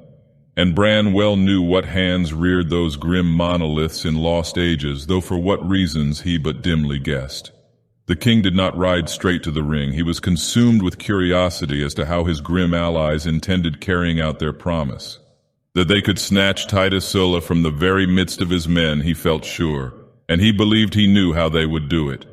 and Bran well knew what hands reared those grim monoliths in lost ages, though for what reasons he but dimly guessed. The king did not ride straight to the ring. He was consumed with curiosity as to how his grim allies intended carrying out their promise. That they could snatch Titus Sulla from the very midst of his men, he felt sure, and he believed he knew how they would do it.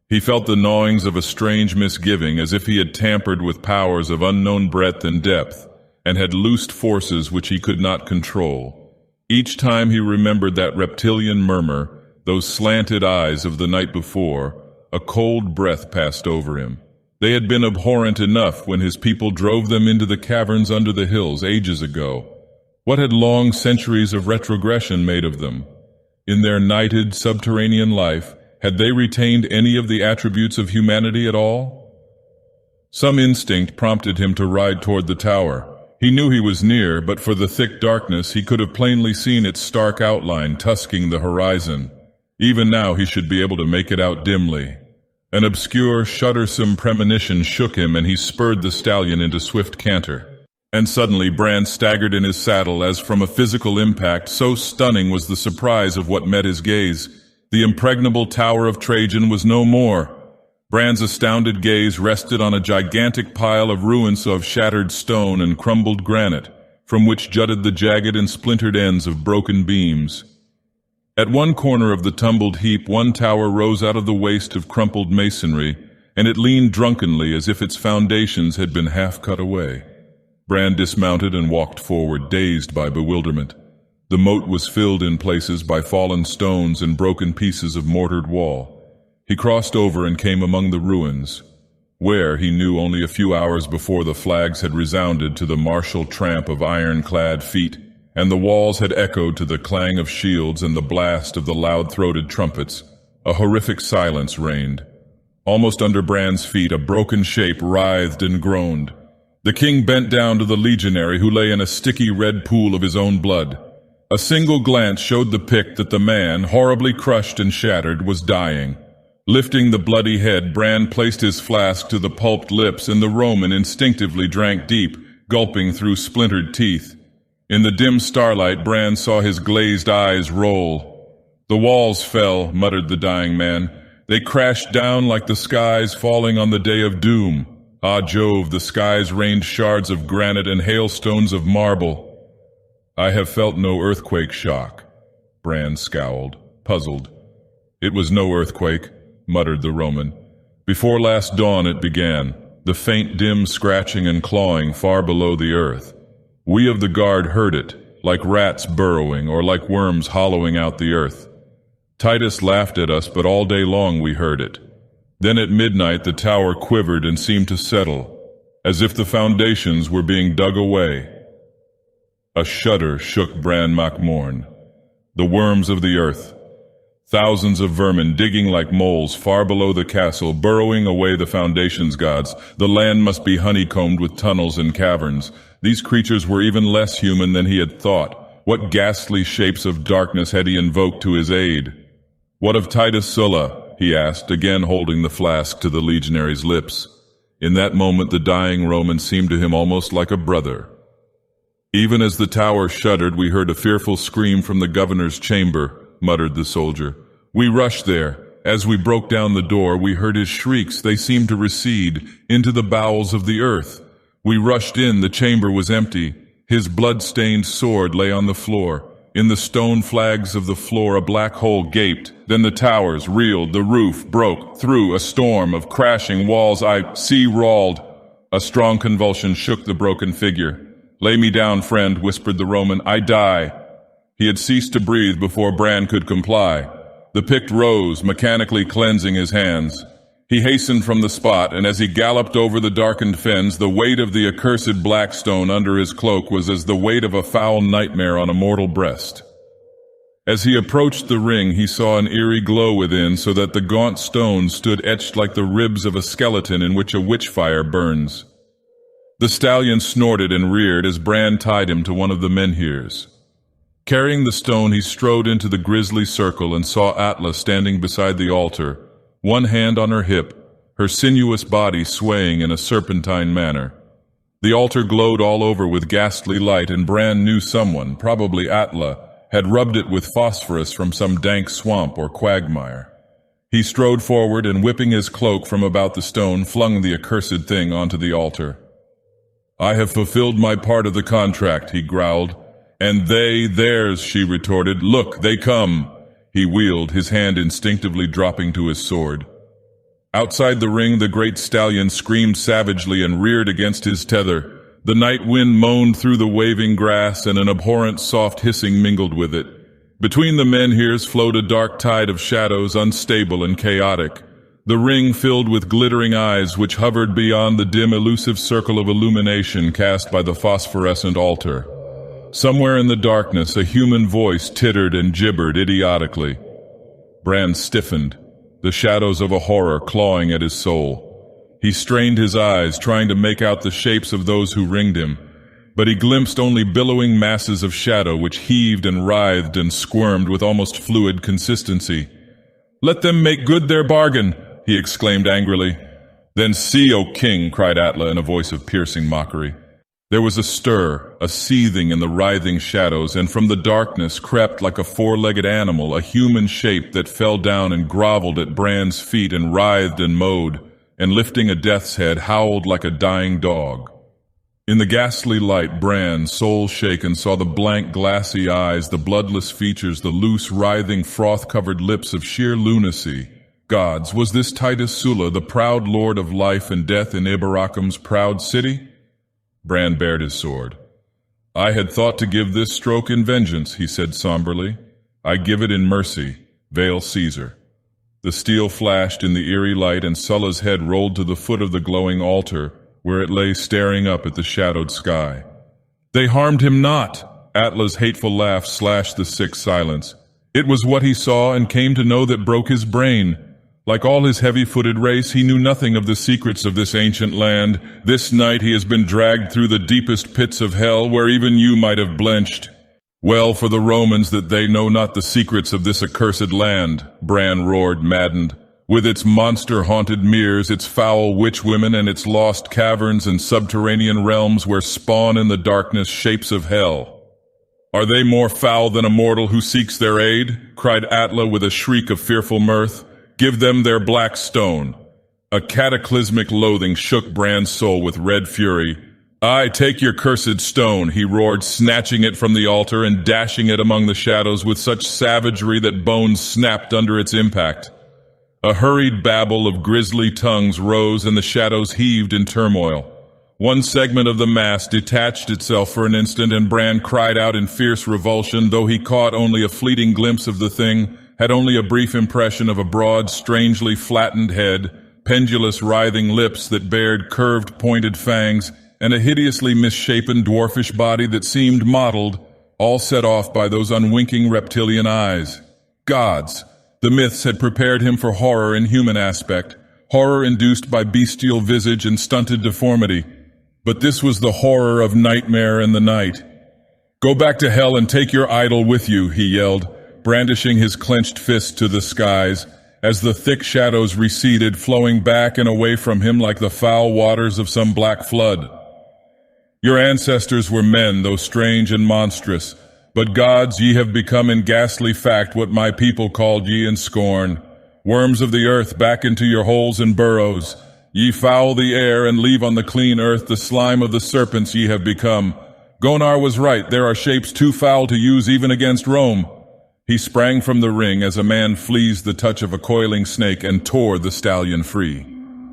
He felt the gnawings of a strange misgiving, as if he had tampered with powers of unknown breadth and depth, and had loosed forces which he could not control. Each time he remembered that reptilian murmur, those slanted eyes of the night before, a cold breath passed over him. They had been abhorrent enough when his people drove them into the caverns under the hills ages ago. What had long centuries of retrogression made of them? In their nighted, subterranean life, had they retained any of the attributes of humanity at all? Some instinct prompted him to ride toward the tower. He knew he was near, but for the thick darkness he could have plainly seen its stark outline tusking the horizon. Even now he should be able to make it out dimly. An obscure, shuddersome premonition shook him, and he spurred the stallion into swift canter. And suddenly Bran staggered in his saddle as from a physical impact, so stunning was the surprise of what met his gaze. The impregnable Tower of Trajan was no more. Bran's astounded gaze rested on a gigantic pile of ruins of shattered stone and crumbled granite, from which jutted the jagged and splintered ends of broken beams. At one corner of the tumbled heap, one tower rose out of the waste of crumpled masonry, and it leaned drunkenly as if its foundations had been half cut away. Bran dismounted and walked forward, dazed by bewilderment. The moat was filled in places by fallen stones and broken pieces of mortared wall. He crossed over and came among the ruins, where, he knew only a few hours before, the flags had resounded to the martial tramp of iron-clad feet, and the walls had echoed to the clang of shields and the blast of the loud-throated trumpets. A horrific silence reigned. Almost under Bran's feet, a broken shape writhed and groaned. The king bent down to the legionary who lay in a sticky red pool of his own blood. A single glance showed the Pict that the man, horribly crushed and shattered, was dying. Lifting the bloody head, Bran placed his flask to the pulped lips, and the Roman instinctively drank deep, gulping through splintered teeth. In the dim starlight, Bran saw his glazed eyes roll. "The walls fell," muttered the dying man. "They crashed down like the skies falling on the day of doom. Ah, Jove, the skies rained shards of granite and hailstones of marble." "I have felt no earthquake shock." Bran scowled, puzzled. "It was no earthquake," muttered the Roman. "Before last dawn it began, the faint dim scratching and clawing far below the earth. We of the guard heard it, like rats burrowing or like worms hollowing out the earth. Titus laughed at us, but all day long we heard it. Then at midnight the tower quivered and seemed to settle, as if the foundations were being dug away." A shudder shook Bran Macmorn. The worms of the earth. Thousands of vermin digging like moles far below the castle, burrowing away the foundations gods. The land must be honeycombed with tunnels and caverns. These creatures were even less human than he had thought. What ghastly shapes of darkness had he invoked to his aid? "What of Titus Sulla?" he asked, again holding the flask to the legionary's lips. In that moment the dying Roman seemed to him almost like a brother. "Even as the tower shuddered, we heard a fearful scream from the governor's chamber," muttered the soldier. "We rushed there. As we broke down the door, we heard his shrieks. They seemed to recede into the bowels of the earth. We rushed in. The chamber was empty. His blood-stained sword lay on the floor. In the stone flags of the floor a black hole gaped. Then the towers reeled. The roof broke through a storm of crashing walls. I sea-rawled." A strong convulsion shook the broken figure. "Lay me down, friend," whispered the Roman. "I die." He had ceased to breathe before Bran could comply. The Pict rose, mechanically cleansing his hands. He hastened from the spot, and as he galloped over the darkened fens, the weight of the accursed Blackstone under his cloak was as the weight of a foul nightmare on a mortal breast. As he approached the ring, he saw an eerie glow within, so that the gaunt stone stood etched like the ribs of a skeleton in which a witch-fire burns. The stallion snorted and reared as Bran tied him to one of the menhirs. Carrying the stone, he strode into the grisly circle and saw Atla standing beside the altar, one hand on her hip, her sinuous body swaying in a serpentine manner. The altar glowed all over with ghastly light, and Bran knew someone, probably Atla, had rubbed it with phosphorus from some dank swamp or quagmire. He strode forward and, whipping his cloak from about the stone, flung the accursed thing onto the altar. "I have fulfilled my part of the contract," he growled. "And they theirs," she retorted. "Look, they come." He wheeled, his hand instinctively dropping to his sword. Outside the ring, the great stallion screamed savagely and reared against his tether. The night wind moaned through the waving grass, and an abhorrent soft hissing mingled with it. Between the menhirs flowed a dark tide of shadows, unstable and chaotic. The ring filled with glittering eyes which hovered beyond the dim elusive circle of illumination cast by the phosphorescent altar. Somewhere in the darkness a human voice tittered and gibbered idiotically. Bran stiffened, the shadows of a horror clawing at his soul. He strained his eyes, trying to make out the shapes of those who ringed him, but he glimpsed only billowing masses of shadow which heaved and writhed and squirmed with almost fluid consistency. "Let them make good their bargain," he exclaimed angrily. "Then see, O king," cried Atla in a voice of piercing mockery. There was a stir, a seething in the writhing shadows, and from the darkness crept like a four-legged animal a human shape that fell down and groveled at Bran's feet and writhed and mowed, and lifting a death's head, howled like a dying dog. In the ghastly light, Bran, soul-shaken, saw the blank, glassy eyes, the bloodless features, the loose, writhing, froth-covered lips of sheer lunacy. Gods, was this Titus Sulla, the proud lord of life and death in Ibarakim's proud city? Bran bared his sword. "I had thought to give this stroke in vengeance," he said somberly. "I give it in mercy. Veil Caesar." The steel flashed in the eerie light, and Sulla's head rolled to the foot of the glowing altar, where it lay staring up at the shadowed sky. "They harmed him not!" Atla's hateful laugh slashed the sick silence. "It was what he saw and came to know that broke his brain. Like all his heavy-footed race, he knew nothing of the secrets of this ancient land. This night he has been dragged through the deepest pits of hell, where even you might have blenched. Well for the Romans that they know not the secrets of this accursed land," Bran roared, maddened. with its monster-haunted meres, its foul witch-women, and its lost caverns and subterranean realms where spawn in the darkness shapes of hell. "Are they more foul than a mortal who seeks their aid?" cried Atla with a shriek of fearful mirth. "Give them their black stone." A cataclysmic loathing shook Bran's soul with red fury. "Aye, take your cursed stone," he roared, snatching it from the altar and dashing it among the shadows with such savagery that bones snapped under its impact. A hurried babble of grisly tongues rose and the shadows heaved in turmoil. One segment of the mass detached itself for an instant, and Bran cried out in fierce revulsion, though he caught only a fleeting glimpse of the thing, had only a brief impression of a broad, strangely flattened head, pendulous writhing lips that bared curved pointed fangs, and a hideously misshapen dwarfish body that seemed mottled, all set off by those unwinking reptilian eyes. Gods! The myths had prepared him for horror in human aspect, horror induced by bestial visage and stunted deformity. But this was the horror of nightmare in the night. "Go back to hell and take your idol with you," he yelled, brandishing his clenched fist to the skies, as the thick shadows receded, flowing back and away from him like the foul waters of some black flood. "Your ancestors were men, though strange and monstrous, but gods, ye have become in ghastly fact what my people called ye in scorn. Worms of the earth, back into your holes and burrows. Ye foul the air and leave on the clean earth the slime of the serpents ye have become. Gonar was right, there are shapes too foul to use even against Rome." He sprang from the ring as a man flees the touch of a coiling snake and tore the stallion free.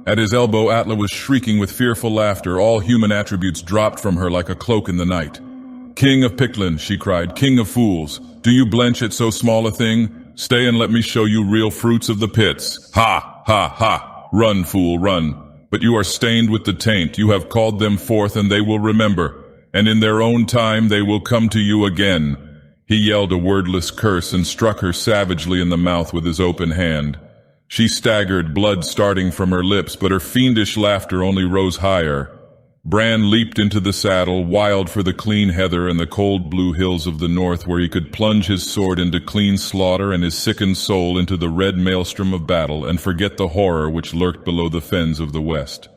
At his elbow, Atla was shrieking with fearful laughter, all human attributes dropped from her like a cloak in the night. "King of Pictlin," she cried, "king of fools, do you blench at so small a thing? Stay and let me show you real fruits of the pits. Ha, ha, ha! Run, fool, run. But you are stained with the taint. You have called them forth, and they will remember, and in their own time they will come to you again." He yelled a wordless curse and struck her savagely in the mouth with his open hand. She staggered, blood starting from her lips, but her fiendish laughter only rose higher. Bran leaped into the saddle, wild for the clean heather and the cold blue hills of the north, where he could plunge his sword into clean slaughter and his sickened soul into the red maelstrom of battle and forget the horror which lurked below the fens of the west.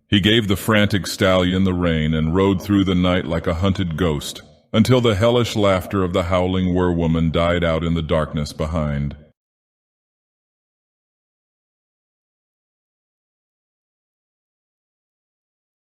He gave the frantic stallion the rein and rode through the night like a hunted ghost, until the hellish laughter of the howling werewolf died out in the darkness behind.